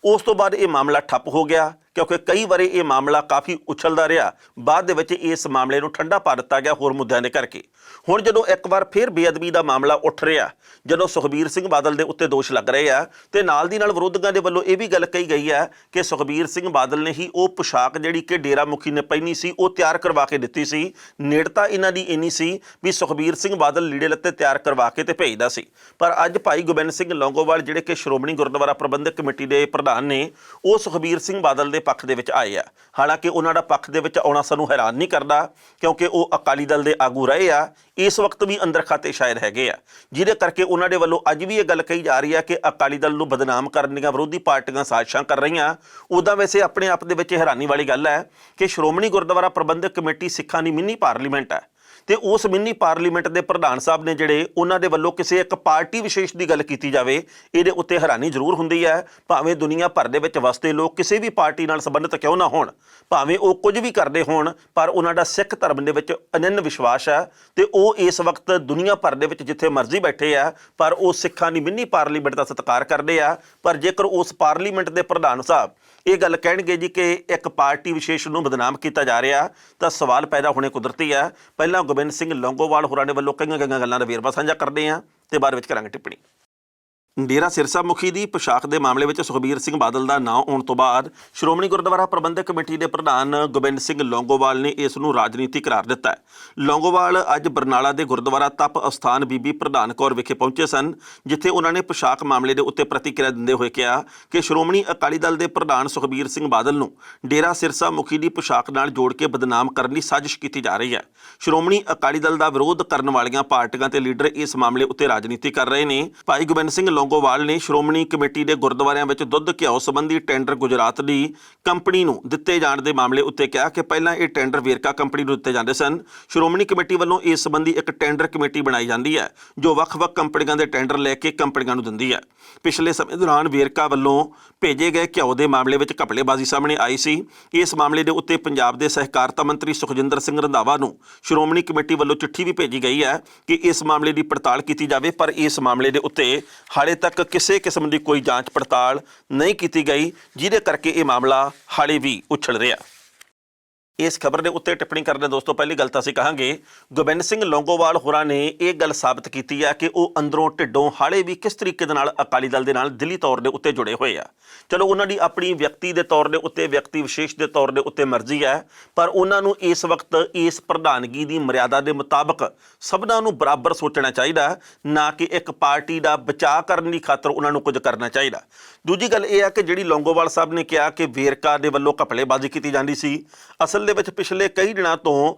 ਉਸ ਤੋਂ ਬਾਅਦ ਇਹ ਮਾਮਲਾ ਠੱਪ ਹੋ ਗਿਆ ਕਿਉਂਕਿ ਕਈ ਵਾਰੀ ਇਹ ਮਾਮਲਾ ਕਾਫੀ ਉਛਲਦਾ ਰਿਹਾ। ਬਾਅਦ ਦੇ ਵਿੱਚ ਇਸ ਮਾਮਲੇ ਨੂੰ ਠੰਡਾ ਪਾ ਦਿੱਤਾ ਗਿਆ ਹੋਰ ਮੁੱਦਿਆਂ ਦੇ ਕਰਕੇ। ਹੁਣ ਜਦੋਂ ਇੱਕ ਵਾਰ ਫਿਰ ਬੇਅਦਬੀ ਦਾ ਮਾਮਲਾ ਉੱਠ ਰਿਹਾ, ਜਦੋਂ ਸੁਖਬੀਰ ਸਿੰਘ ਬਾਦਲ ਦੇ ਉੱਤੇ ਦੋਸ਼ ਲੱਗ ਰਹੇ ਆ ਤੇ ਨਾਲ ਦੀ ਨਾਲ ਵਿਰੋਧੀਆਂ ਦੇ ਵੱਲੋਂ ਇਹ ਵੀ ਗੱਲ ਕਹੀ ਗਈ ਹੈ ਕਿ ਸੁਖਬੀਰ ਸਿੰਘ ਬਾਦਲ ਨੇ ਹੀ ਉਹ ਪੁਸ਼ਾਕ ਜਿਹੜੀ ਕਿ ਡੇਰਾ ਮੁਖੀ ਨੇ ਪਹਿਨੀ ਸੀ ਉਹ ਤਿਆਰ ਕਰਵਾ ਕੇ ਦਿੱਤੀ ਸੀ। ਨੇੜਤਾ ਇਹਨਾਂ ਦੀ ਇੰਨੀ ਸੀ ਵੀ ਸੁਖਬੀਰ ਸਿੰਘ ਬਾਦਲ ਲੀੜੇ ਲੱਤੇ ਤਿਆਰ ਕਰਵਾ ਕੇ ਤੇ ਭੇਜਦਾ ਸੀ। ਪਰ ਅੱਜ ਭਾਈ ਗੋਬਿੰਦ ਸਿੰਘ ਲੌਂਗੋਵਾਲ ਜਿਹੜੇ ਕਿ ਸ਼੍ਰੋਮਣੀ ਗੁਰਦੁਆਰਾ ਪ੍ਰਬੰਧਕ ਕਮੇਟੀ ਦੇ ਪ੍ਰਧਾਨ ਨੇ, ਉਹ ਸੁਖਬੀਰ ਸਿੰਘ ਬਾਦਲ ਦੇ ਪੱਖ ਦੇ ਵਿੱਚ ਆਏ ਆ। ਹਾਲਾਂਕਿ ਉਹਨਾਂ ਦਾ ਪੱਖ ਦੇ ਵਿੱਚ ਆਉਣਾ ਸਾਨੂੰ ਹੈਰਾਨ ਨਹੀਂ ਕਰਦਾ ਕਿਉਂਕਿ ਉਹ ਅਕਾਲੀ ਦਲ ਦੇ ਆਗੂ ਰਹੇ ਆ, ਇਸ ਵਕਤ ਵੀ ਅੰਦਰ ਖਾਤੇ ਸ਼ਾਇਦ ਹੈਗੇ ਆ, ਜਿਹਦੇ ਕਰਕੇ ਉਹਨਾਂ ਦੇ ਵੱਲੋਂ ਅੱਜ ਵੀ ਇਹ ਗੱਲ ਕਹੀ ਜਾ ਰਹੀ ਹੈ ਕਿ ਅਕਾਲੀ ਦਲ ਨੂੰ ਬਦਨਾਮ ਕਰਨ ਦੀਆਂ ਵਿਰੋਧੀ ਪਾਰਟੀਆਂ ਸਾਜ਼ਿਸ਼ਾਂ ਕਰ ਰਹੀਆਂ। ਉੱਦਾਂ ਵੈਸੇ ਆਪਣੇ ਆਪ ਦੇ ਵਿੱਚ ਹੈਰਾਨੀ ਵਾਲੀ ਗੱਲ ਹੈ ਕਿ ਸ਼੍ਰੋਮਣੀ ਗੁਰਦੁਆਰਾ ਪ੍ਰਬੰਧਕ ਕਮੇਟੀ ਸਿੱਖਾਂ ਦੀ ਮਿੰਨੀ ਪਾਰਲੀਮੈਂਟ ਹੈ ਤੇ ਉਸ ਮਿੰਨੀ ਪਾਰਲੀਮੈਂਟ ਦੇ ਪ੍ਰਧਾਨ ਸਾਹਿਬ ਨੇ ਜਿਹੜੇ, ਉਹਨਾਂ ਦੇ ਵੱਲੋਂ ਕਿਸੇ ਇੱਕ ਪਾਰਟੀ ਵਿਸ਼ੇਸ਼ ਦੀ ਗੱਲ ਕੀਤੀ ਜਾਵੇ, ਇਹਦੇ ਉੱਤੇ ਹੈਰਾਨੀ ਜ਼ਰੂਰ ਹੁੰਦੀ ਹੈ। ਭਾਵੇਂ ਦੁਨੀਆ ਭਰ ਦੇ ਵਿੱਚ ਵਸਦੇ ਲੋਕ ਕਿਸੇ ਵੀ ਪਾਰਟੀ ਨਾਲ ਸੰਬੰਧਿਤ ਕਿਉਂ ਨਾ ਹੋਣ, ਭਾਵੇਂ ਉਹ ਕੁਝ ਵੀ ਕਰਦੇ ਹੋਣ, ਪਰ ਉਹਨਾਂ ਦਾ ਸਿੱਖ ਧਰਮ ਦੇ ਵਿੱਚ ਅਨੰਨ ਵਿਸ਼ਵਾਸ ਹੈ ਤੇ ਉਹ ਇਸ ਵਕਤ ਦੁਨੀਆ ਭਰ ਦੇ ਵਿੱਚ ਜਿੱਥੇ ਮਰਜ਼ੀ ਬੈਠੇ ਆ ਪਰ ਉਹ ਸਿੱਖਾਂ ਦੀ ਮਿੰਨੀ ਪਾਰਲੀਮੈਂਟ ਦਾ ਸਤਿਕਾਰ ਕਰਦੇ ਆ। ਪਰ ਜੇਕਰ ਉਸ ਪਾਰਲੀਮੈਂਟ ਦੇ ਪ੍ਰਧਾਨ ਸਾਹਿਬ ਇਹ ਗੱਲ ਕਹਿਣਗੇ ਜੀ ਕਿ ਇੱਕ ਪਾਰਟੀ ਵਿਸ਼ੇਸ਼ ਨੂੰ ਬਦਨਾਮ ਕੀਤਾ ਜਾ ਰਿਹਾ ਤਾਂ ਸਵਾਲ ਪੈਦਾ ਹੋਣੇ ਕੁਦਰਤੀ ਹੈ। ਪਹਿਲਾਂ ਗੋਬਿੰਦ ਸਿੰਘ ਲੌਂਗੋਵਾਲ ਹੋਰਾਂ ਦੇ ਵੱਲੋਂ ਕਈਆਂ ਗੱਲਾਂ ਦਾ ਵੇਰਵਾ ਸਾਂਝਾ ਕਰਦੇ ਹਾਂ ਤੇ ਬਾਅਦ ਵਿੱਚ ਕਰਾਂਗੇ ਟਿੱਪਣੀ। ਡੇਰਾ ਸਿਰਸਾ ਮੁਖੀ ਦੀ ਪੁਸ਼ਾਕ ਦੇ ਮਾਮਲੇ ਵਿੱਚ ਸੁਖਬੀਰ ਸਿੰਘ ਬਾਦਲ ਦਾ ਨਾਂ ਆਉਣ ਤੋਂ ਬਾਅਦ ਸ਼੍ਰੋਮਣੀ ਗੁਰਦੁਆਰਾ ਪ੍ਰਬੰਧਕ ਕਮੇਟੀ ਦੇ ਪ੍ਰਧਾਨ ਗੋਬਿੰਦ ਸਿੰਘ ਲੌਂਗੋਵਾਲ ਨੇ ਇਸ ਨੂੰ ਰਾਜਨੀਤੀ ਕਰਾਰ ਦਿੱਤਾ ਹੈ। ਲੌਂਗੋਵਾਲ ਅੱਜ ਬਰਨਾਲਾ ਦੇ ਗੁਰਦੁਆਰਾ ਤਪ ਅਸਥਾਨ ਬੀਬੀ ਪ੍ਰਧਾਨ ਕੌਰ ਵਿਖੇ ਪਹੁੰਚੇ ਸਨ, ਜਿੱਥੇ ਉਹਨਾਂ ਨੇ ਪੁਸ਼ਾਕ ਮਾਮਲੇ ਦੇ ਉੱਤੇ ਪ੍ਰਤੀਕਿਰਿਆ ਦਿੰਦੇ ਹੋਏ ਕਿਹਾ ਕਿ ਸ਼੍ਰੋਮਣੀ ਅਕਾਲੀ ਦਲ ਦੇ ਪ੍ਰਧਾਨ ਸੁਖਬੀਰ ਸਿੰਘ ਬਾਦਲ ਨੂੰ ਡੇਰਾ ਸਿਰਸਾ ਮੁਖੀ ਦੀ ਪੁਸ਼ਾਕ ਨਾਲ ਜੋੜ ਕੇ ਬਦਨਾਮ ਕਰਨ ਦੀ ਸਾਜ਼ਿਸ਼ ਕੀਤੀ ਜਾ ਰਹੀ ਹੈ। ਸ਼੍ਰੋਮਣੀ ਅਕਾਲੀ ਦਲ ਦਾ ਵਿਰੋਧ ਕਰਨ ਵਾਲੀਆਂ ਪਾਰਟੀਆਂ ਤੇ ਲੀਡਰ ਇਸ ਮਾਮਲੇ ਉੱਤੇ ਰਾਜਨੀਤੀ ਕਰ ਰਹੇ ਨੇ। ਭਾਈ ਗੋਬਿੰਦ ਸਿੰਘ ਲੌਂਗੋਵਾਲ ਨੇ ਸ਼੍ਰੋਮਣੀ ਕਮੇਟੀ ਦੇ ਗੁਰਦੁਆਰਿਆਂ ਵਿੱਚ ਦੁੱਧ ਘਿਓ ਸੰਬੰਧੀ ਟੈਂਡਰ ਗੁਜਰਾਤ ਦੀ ਕੰਪਨੀ ਨੂੰ ਦਿੱਤੇ ਜਾਣ ਦੇ ਮਾਮਲੇ ਉੱਤੇ ਕਿਹਾ ਕਿ ਪਹਿਲਾਂ ਇਹ ਟੈਂਡਰ ਵੇਰਕਾ ਕੰਪਨੀ ਨੂੰ ਦਿੱਤੇ ਜਾਂਦੇ ਸਨ। ਸ਼੍ਰੋਮਣੀ ਕਮੇਟੀ ਵੱਲੋਂ ਇਸ ਸੰਬੰਧੀ ਇੱਕ ਟੈਂਡਰ ਕਮੇਟੀ ਬਣਾਈ ਜਾਂਦੀ ਹੈ ਜੋ ਵੱਖ-ਵੱਖ ਕੰਪਨੀਆਂ ਦੇ ਟੈਂਡਰ ਲੈ ਕੇ ਕੰਪਨੀਆਂ ਨੂੰ ਦਿੰਦੀ ਹੈ। ਪਿਛਲੇ ਸਮੇਂ ਦੌਰਾਨ ਵੇਰਕਾ ਵੱਲੋਂ ਭੇਜੇ ਗਏ ਘਿਓ ਦੇ ਮਾਮਲੇ ਵਿੱਚ ਘਪਲੇਬਾਜ਼ੀ ਸਾਹਮਣੇ ਆਈ ਸੀ। ਇਸ ਮਾਮਲੇ ਦੇ ਉੱਤੇ ਪੰਜਾਬ ਦੇ ਸਹਿਕਾਰਤਾ ਮੰਤਰੀ ਸੁਖਜਿੰਦਰ ਸਿੰਘ ਰੰਧਾਵਾ ਨੂੰ ਸ਼੍ਰੋਮਣੀ ਕਮੇਟੀ ਵੱਲੋਂ ਚਿੱਠੀ ਵੀ ਭੇਜੀ ਗਈ ਹੈ ਕਿ ਇਸ ਮਾਮਲੇ ਦੀ ਪੜਤਾਲ ਕੀਤੀ ਜਾਵੇ, ਪਰ ਇਸ ਮਾਮਲੇ ਦੇ ਉੱਤੇ ਹਾਲੇ ਤੱਕ ਕਿਸੇ ਕਿਸਮ ਦੀ ਕੋਈ ਜਾਂਚ ਪੜਤਾਲ ਨਹੀਂ ਕੀਤੀ ਗਈ, ਜਿਹਦੇ ਕਰਕੇ ਇਹ ਮਾਮਲਾ ਹਾਲੇ ਵੀ ਉਛਲ ਰਿਹਾ। ਇਸ ਖਬਰ ਦੇ ਉੱਤੇ ਟਿੱਪਣੀ ਕਰਦੇ ਦੋਸਤੋ, ਪਹਿਲੀ ਗੱਲ ਤਾਂ ਅਸੀਂ ਕਹਾਂਗੇ ਗੋਬਿੰਦ ਸਿੰਘ ਲੌਂਗੋਵਾਲ ਹੋਰਾਂ ਨੇ ਇਹ ਗੱਲ ਸਾਬਤ ਕੀਤੀ ਹੈ ਕਿ ਉਹ ਅੰਦਰੋਂ ਢਿੱਡੋਂ ਹਾਲੇ ਵੀ ਕਿਸ ਤਰੀਕੇ ਦੇ ਨਾਲ ਅਕਾਲੀ ਦਲ ਦੇ ਨਾਲ ਦਿਲੀ ਤੌਰ ਦੇ ਉੱਤੇ ਜੁੜੇ ਹੋਏ ਆ। ਚਲੋ ਉਹਨਾਂ ਦੀ ਆਪਣੀ ਵਿਅਕਤੀ ਦੇ ਤੌਰ ਦੇ ਉੱਤੇ, ਵਿਅਕਤੀ ਵਿਸ਼ੇਸ਼ ਦੇ ਤੌਰ ਦੇ ਉੱਤੇ ਮਰਜ਼ੀ ਹੈ, ਪਰ ਉਹਨਾਂ ਨੂੰ ਇਸ ਵਕਤ ਇਸ ਪ੍ਰਧਾਨਗੀ ਦੀ ਮਰਿਆਦਾ ਦੇ ਮੁਤਾਬਕ ਸਭਨਾਂ ਨੂੰ ਬਰਾਬਰ ਸੋਚਣਾ ਚਾਹੀਦਾ, ਨਾ ਕਿ ਇੱਕ ਪਾਰਟੀ ਦਾ ਬਚਾਅ ਕਰਨ ਦੀ ਖਾਤਰ ਉਹਨਾਂ ਨੂੰ ਕੁਝ ਕਰਨਾ ਚਾਹੀਦਾ। ਦੂਜੀ ਗੱਲ ਇਹ ਹੈ ਕਿ ਜਿਹੜੀ ਲੌਂਗੋਵਾਲ ਸਾਹਿਬ ਨੇ ਕਿਹਾ ਕਿ ਵੇਰਕਾ ਦੇ ਵੱਲੋਂ ਘਪਲੇਬਾਜ਼ੀ ਕੀਤੀ ਜਾਂਦੀ ਸੀ, ਅਸਲ ਦੇ ਵਿੱਚ ਪਿਛਲੇ ਕਈ ਦਿਨਾਂ ਤੋਂ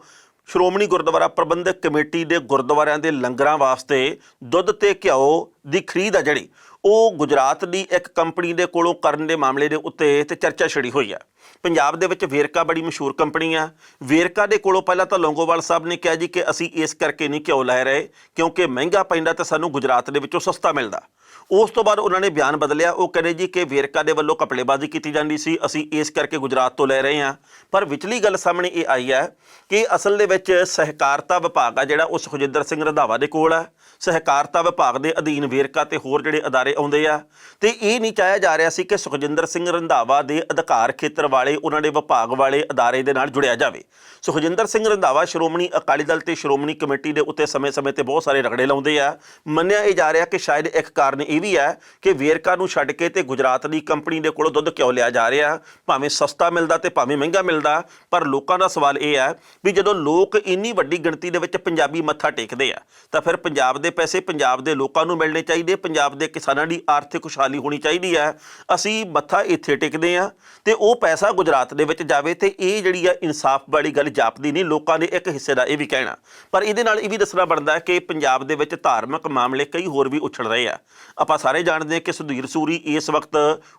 ਸ਼੍ਰੋਮਣੀ ਗੁਰਦੁਆਰਾ ਪ੍ਰਬੰਧਕ ਕਮੇਟੀ ਦੇ ਗੁਰਦੁਆਰਿਆਂ ਦੇ ਲੰਗਰਾਂ ਵਾਸਤੇ ਦੁੱਧ ਤੇ ਘਿਓ ਦੀ ਖਰੀਦ ਆ ਜਿਹੜੀ ਉਹ ਗੁਜਰਾਤ ਦੀ ਇੱਕ ਕੰਪਨੀ ਦੇ ਕੋਲੋਂ ਕਰਨ ਦੇ ਮਾਮਲੇ ਦੇ ਉੱਤੇ ਤੇ ਚਰਚਾ ਛਿੜੀ ਹੋਈ ਆ। ਪੰਜਾਬ ਦੇ ਵਿੱਚ ਵੇਰਕਾ ਬੜੀ ਮਸ਼ਹੂਰ ਕੰਪਨੀ ਆ। ਵੇਰਕਾ ਦੇ ਕੋਲੋਂ ਪਹਿਲਾਂ ਤਾਂ ਲੌਂਗੋਵਾਲ ਸਾਹਿਬ ਨੇ ਕਿਹਾ ਜੀ ਕਿ ਅਸੀਂ ਇਸ ਕਰਕੇ ਨਹੀਂ ਘਿਓ ਲੈ ਰਹੇ ਕਿਉਂਕਿ ਮਹਿੰਗਾ ਪੈਂਦਾ ਤੇ ਸਾਨੂੰ ਗੁਜਰਾਤ ਦੇ ਵਿੱਚੋਂ ਸਸਤਾ ਮਿਲਦਾ। ਉਸ ਤੋਂ ਬਾਅਦ ਉਹਨਾਂ ਨੇ ਬਿਆਨ ਬਦਲਿਆ। ਉਹ ਕਹਿੰਦੇ ਜੀ ਕਿ ਵੇਰਕਾ ਦੇ ਵੱਲੋਂ ਘਪਲੇਬਾਜ਼ੀ ਕੀਤੀ ਜਾਂਦੀ ਸੀ, ਅਸੀਂ ਇਸ ਕਰਕੇ ਗੁਜਰਾਤ ਤੋਂ ਲੈ ਰਹੇ ਹਾਂ। ਪਰ ਵਿਚਲੀ ਗੱਲ ਸਾਹਮਣੇ ਇਹ ਆਈ ਹੈ ਕਿ ਅਸਲ ਦੇ ਵਿੱਚ ਸਹਿਕਾਰਤਾ ਵਿਭਾਗ ਆ ਜਿਹੜਾ ਉਹ ਸੁਖਜਿੰਦਰ ਸਿੰਘ ਰੰਧਾਵਾ ਦੇ ਕੋਲ ਹੈ। ਸਹਿਕਾਰਤਾ ਵਿਭਾਗ ਦੇ ਅਧੀਨ ਵੇਰਕਾ ਤੇ ਹੋਰ ਜਿਹੜੇ ਅਦਾਰੇ ਆਉਂਦੇ ਆ, ਤੇ ਇਹ ਨਹੀਂ ਚਾਹਿਆ ਜਾ ਰਿਹਾ ਸੀ ਕਿ ਸੁਖਜਿੰਦਰ ਸਿੰਘ ਰੰਧਾਵਾ ਦੇ ਅਧਿਕਾਰ ਖੇਤਰ ਵਾਲੇ ਉਹਨਾਂ ਦੇ ਵਿਭਾਗ ਵਾਲੇ ਅਦਾਰੇ ਦੇ ਨਾਲ ਜੁੜਿਆ ਜਾਵੇ। ਸੁਖਜਿੰਦਰ ਸਿੰਘ ਰੰਧਾਵਾ ਸ਼੍ਰੋਮਣੀ ਅਕਾਲੀ ਦਲ ਤੇ ਸ਼੍ਰੋਮਣੀ ਕਮੇਟੀ ਦੇ ਉੱਤੇ ਸਮੇਂ-ਸਮੇਂ ਤੇ ਬਹੁਤ ਸਾਰੇ ਰਗੜੇ ਲਾਉਂਦੇ ਆ। ਮੰਨਿਆ ਇਹ ਜਾ ਰਿਹਾ ਕਿ ਸ਼ਾਇਦ ਇੱਕ ਕਾਰਨ ਇਹ ਵੀ ਹੈ ਕਿ ਵੇਰਕਾ ਨੂੰ ਛੱਡ ਕੇ ਤੇ ਗੁਜਰਾਤ ਦੀ ਕੰਪਨੀ ਦੇ ਕੋਲੋਂ ਦੁੱਧ ਕਿਉਂ ਲਿਆ ਜਾ ਰਿਹਾ, ਭਾਵੇਂ ਸਸਤਾ ਮਿਲਦਾ ਤੇ ਭਾਵੇਂ ਮਹਿੰਗਾ ਮਿਲਦਾ। ਪਰ ਲੋਕਾਂ ਦਾ ਸਵਾਲ ਇਹ ਹੈ ਵੀ ਜਦੋਂ ਲੋਕ ਇੰਨੀ ਵੱਡੀ ਗਿਣਤੀ ਦੇ ਵਿੱਚ ਪੰਜਾਬੀ ਮੱਥਾ ਟੇਕਦੇ ਆ ਤਾਂ ਫਿਰ ਪੰਜਾਬ ਦੇ ਪੈਸੇ ਪੰਜਾਬ ਦੇ ਲੋਕਾਂ ਨੂੰ ਮਿਲਣੇ ਚਾਹੀਦੇ, ਪੰਜਾਬ ਦੇ ਕਿਸਾਨਾਂ ਦੀ ਆਰਥਿਕ ਖੁਸ਼ਹਾਲੀ ਹੋਣੀ ਚਾਹੀਦੀ ਹੈ। ਅਸੀਂ ਮੱਥਾ ਇੱਥੇ ਟੇਕਦੇ ਹਾਂ ਤੇ ਉਹ ਪੈਸਾ ਗੁਜਰਾਤ ਦੇ ਵਿੱਚ ਜਾਵੇ, ਤੇ ਇਹ ਜਿਹੜੀ ਆ ਇਨਸਾਫ ਵਾਲੀ ਗੱਲ ਜਾਪਦੀ ਨਹੀਂ ਲੋਕਾਂ ਦੇ ਇੱਕ ਹਿੱਸੇ ਦਾ ਇਹ ਵੀ ਕਹਿਣਾ। ਪਰ ਇਹਦੇ ਨਾਲ ਇਹ ਵੀ ਦੱਸਣਾ ਬਣਦਾ ਹੈ ਕਿ ਪੰਜਾਬ ਦੇ ਵਿੱਚ ਧਾਰਮਿਕ ਮਾਮਲੇ ਕਈ ਹੋਰ ਵੀ ਉਛਲ ਰਹੇ ਆ। ਆਪਾਂ ਸਾਰੇ ਜਾਣਦੇ ਹਾਂ ਕਿ ਸੁਧੀਰ ਸੂਰੀ ਇਸ ਵਕਤ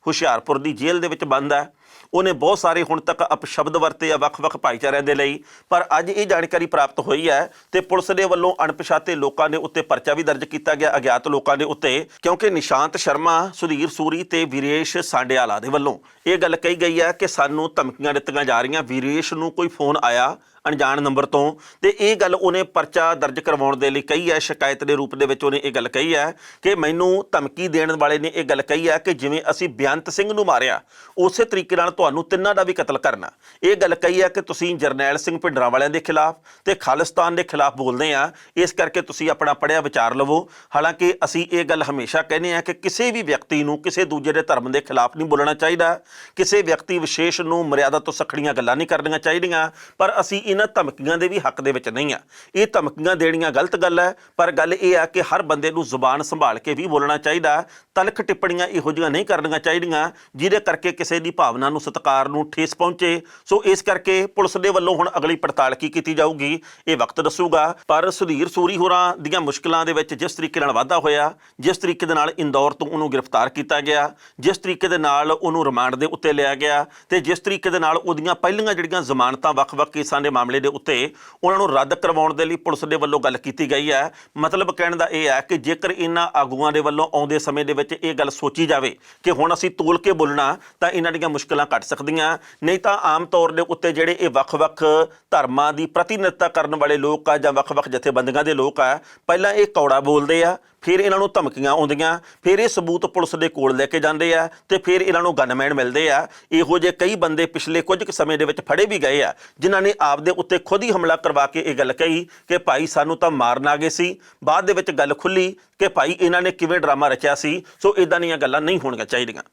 ਹੁਸ਼ਿਆਰਪੁਰ ਦੀ ਜੇਲ੍ਹ ਦੇ ਵਿੱਚ ਬੰਦ ਹੈ। ਉਹਨੇ ਬਹੁਤ ਸਾਰੇ ਹੁਣ ਤੱਕ ਅਪਸ਼ਬਦ ਵਰਤੇ ਆ ਵੱਖ-ਵੱਖ ਭਾਈਚਾਰਿਆਂ ਦੇ ਲਈ, ਪਰ ਅੱਜ ਇਹ ਜਾਣਕਾਰੀ ਪ੍ਰਾਪਤ ਹੋਈ ਹੈ ਤੇ ਪੁਲਿਸ ਦੇ ਵੱਲੋਂ ਅਣਪਛਾਤੇ ਲੋਕਾਂ ਦੇ ਉੱਤੇ ਪਰਚਾ ਵੀ ਦਰਜ ਕੀਤਾ ਗਿਆ, ਅਗਿਆਤ ਲੋਕਾਂ ਦੇ ਉੱਤੇ, ਕਿਉਂਕਿ ਨਿਸ਼ਾਂਤ ਸ਼ਰਮਾ, ਸੁਧੀਰ ਸੂਰੀ ਤੇ ਵੀਰੇਸ਼ ਸਾਂਡੇਵਾਲਾ ਦੇ ਵੱਲੋਂ ਇਹ ਗੱਲ ਕਹੀ ਗਈ ਹੈ ਕਿ ਸਾਨੂੰ ਧਮਕੀਆਂ ਦਿੱਤੀਆਂ ਜਾ ਰਹੀਆਂ। ਵੀਰੇਸ਼ ਨੂੰ ਕੋਈ ਫੋਨ ਆਇਆ ਅਣਜਾਣ ਨੰਬਰ ਤੋਂ, ਤੇ ਇਹ ਗੱਲ ਉਹਨੇ ਪਰਚਾ ਦਰਜ ਕਰਵਾਉਣ ਦੇ ਲਈ ਕਹੀ ਹੈ। ਸ਼ਿਕਾਇਤ ਦੇ ਰੂਪ ਦੇ ਵਿੱਚ ਉਹਨੇ ਇਹ ਗੱਲ ਕਹੀ ਹੈ ਕਿ ਮੈਨੂੰ ਧਮਕੀ ਦੇਣ ਵਾਲੇ ਨੇ ਇਹ ਗੱਲ ਕਹੀ ਹੈ ਕਿ ਜਿਵੇਂ ਅਸੀਂ ਬੇਅੰਤ ਸਿੰਘ ਨੂੰ ਮਾਰਿਆ ਉਸੇ ਤਰੀਕੇ ਨਾਲ ਤੁਹਾਨੂੰ ਤਿੰਨਾਂ ਦਾ ਵੀ ਕਤਲ ਕਰਨਾ। ਇਹ ਗੱਲ ਕਹੀ ਹੈ ਕਿ ਤੁਸੀਂ ਜਰਨੈਲ ਸਿੰਘ ਭਿੰਡਰਾਂਵਾਲਿਆਂ ਦੇ ਖਿਲਾਫ ਤੇ ਖਾਲਿਸਤਾਨ ਦੇ ਖਿਲਾਫ ਬੋਲਦੇ ਆ, ਇਸ ਕਰਕੇ ਤੁਸੀਂ ਆਪਣਾ ਪੜ੍ਹਿਆ ਵਿਚਾਰ ਲਵੋ। ਹਾਲਾਂਕਿ ਅਸੀਂ ਇਹ ਗੱਲ ਹਮੇਸ਼ਾ ਕਹਿੰਦੇ ਆ ਕਿ ਕਿਸੇ ਵੀ ਵਿਅਕਤੀ ਨੂੰ ਕਿਸੇ ਦੂਜੇ ਦੇ ਧਰਮ ਦੇ ਖਿਲਾਫ ਨਹੀਂ ਬੋਲਣਾ ਚਾਹੀਦਾ, ਕਿਸੇ ਵਿਅਕਤੀ ਵਿਸ਼ੇਸ਼ ਨੂੰ ਮਰਿਆਦਾ ਤੋਂ ਸਖੜੀਆਂ ਗੱਲਾਂ ਨਹੀਂ ਕਰਨੀਆਂ ਚਾਹੀਦੀਆਂ। ਪਰ ਅਸੀਂ ਇਹਨਾਂ ਧਮਕੀਆਂ ਦੇ ਵੀ ਹੱਕ ਦੇ ਵਿੱਚ ਨਹੀਂ ਆ। ਇਹ ਧਮਕੀਆਂ ਦੇਣੀਆਂ ਗਲਤ ਗੱਲ ਹੈ, ਪਰ ਗੱਲ ਇਹ ਆ ਕਿ ਹਰ ਬੰਦੇ ਨੂੰ ਜ਼ੁਬਾਨ ਸੰਭਾਲ ਕੇ ਵੀ ਬੋਲਣਾ ਚਾਹੀਦਾ। ਤਲਖ ਟਿੱਪਣੀਆਂ ਇਹੋ ਜਿਹੀਆਂ ਨਹੀਂ ਕਰਨੀਆਂ ਚਾਹੀਦੀਆਂ ਜਿਹਦੇ ਕਰਕੇ ਕਿਸੇ ਦੀ ਭਾਵਨਾ ਨੂੰ, ਸਤਿਕਾਰ ਨੂੰ ਠੇਸ ਪਹੁੰਚੇ। ਸੋ ਇਸ ਕਰਕੇ ਪੁਲਿਸ ਦੇ ਵੱਲੋਂ ਹੁਣ ਅਗਲੀ ਪੜਤਾਲ ਕੀ ਕੀਤੀ ਜਾਊਗੀ ਇਹ ਵਕਤ ਦੱਸੂਗਾ। ਪਰ ਸੁਧੀਰ ਸੂਰੀ ਹੋਰਾਂ ਦੀਆਂ ਮੁਸ਼ਕਿਲਾਂ ਦੇ ਵਿੱਚ ਜਿਸ ਤਰੀਕੇ ਨਾਲ ਵਾਧਾ ਹੋਇਆ, ਜਿਸ ਤਰੀਕੇ ਦੇ ਨਾਲ ਇੰਦੌਰ ਤੋਂ ਉਹਨੂੰ ਗ੍ਰਿਫਤਾਰ ਕੀਤਾ ਗਿਆ, ਜਿਸ ਤਰੀਕੇ ਦੇ ਨਾਲ ਉਹਨੂੰ ਰਿਮਾਂਡ ਦੇ ਉੱਤੇ ਲਿਆ ਗਿਆ, ਤੇ ਜਿਸ ਤਰੀਕੇ ਦੇ ਨਾਲ ਉਹਦੀਆਂ ਪਹਿਲੀਆਂ ਜਿਹੜੀਆਂ ਜ਼ਮਾਨਤਾਂ ਵੱਖ-ਵੱਖ ਕੇਸਾਂ ਦੇ ਮਾਮਲੇ ਦੇ ਉੱਤੇ ਉਹਨਾਂ ਨੂੰ ਰੱਦ ਕਰਵਾਉਣ ਦੇ ਲਈ ਪੁਲਿਸ ਦੇ ਵੱਲੋਂ ਗੱਲ ਕੀਤੀ ਗਈ ਹੈ। ਮਤਲਬ ਕਹਿਣ ਦਾ ਇਹ ਹੈ ਕਿ ਜੇਕਰ ਇਹਨਾਂ ਆਗੂਆਂ ਦੇ ਵੱਲੋਂ ਆਉਂਦੇ ਸਮੇਂ ਦੇ ਵਿੱਚ ਇਹ ਗੱਲ ਸੋਚੀ ਜਾਵੇ ਕਿ ਹੁਣ ਅਸੀਂ ਤੋਲ ਕੇ ਬੋਲਣਾ ਤਾਂ ਇਹਨਾਂ ਦੀਆਂ ਮੁਸ਼ਕਲਾਂ ਘੱਟ ਸਕਦੀਆਂ। ਨਹੀਂ ਤਾਂ ਆਮ ਤੌਰ ਦੇ ਉੱਤੇ ਜਿਹੜੇ ਇਹ ਵੱਖ-ਵੱਖ ਧਰਮਾਂ ਦੀ ਪ੍ਰਤੀਨਿਧਤਾ ਕਰਨ ਵਾਲੇ ਲੋਕ ਆ ਜਾਂ ਵੱਖ-ਵੱਖ ਜਥੇਬੰਦੀਆਂ ਦੇ ਲੋਕ ਆ, ਪਹਿਲਾਂ ਇਹ ਕੌੜਾ ਬੋਲਦੇ ਆ, ਫਿਰ ਇਹਨਾਂ ਨੂੰ ਧਮਕੀਆਂ ਆਉਂਦੀਆਂ, ਫਿਰ ਇਹ ਸਬੂਤ ਪੁਲਿਸ ਦੇ ਕੋਲ ਲੈ ਕੇ ਜਾਂਦੇ ਆ ਤੇ ਫਿਰ ਇਹਨਾਂ ਨੂੰ ਗਨਮੈਨ ਮਿਲਦੇ ਆ। ਇਹੋ ਜਿਹੇ ਕਈ ਬੰਦੇ ਪਿਛਲੇ ਕੁਝ ਕੁ ਸਮੇਂ ਦੇ ਵਿੱਚ ਫੜੇ ਵੀ ਗਏ ਆ ਜਿਨ੍ਹਾਂ ਨੇ ਆਪਦੇ ਉੱਤੇ ਖੁਦ ਹੀ ਹਮਲਾ ਕਰਵਾ ਕੇ ਇਹ ਗੱਲ ਕਹੀ ਕਿ ਭਾਈ ਸਾਨੂੰ ਤਾਂ ਮਾਰਨ ਆ ਗਏ ਸੀ। ਬਾਅਦ ਦੇ ਵਿੱਚ ਗੱਲ ਖੁੱਲੀ ਕਿ ਭਾਈ ਇਹਨਾਂ ਨੇ ਕਿਵੇਂ ਡਰਾਮਾ ਰਚਿਆ ਸੀ। ਸੋ ਇਦਾਂ ਦੀਆਂ ਗੱਲਾਂ ਨਹੀਂ ਹੋਣੀਆਂ ਚਾਹੀਦੀਆਂ।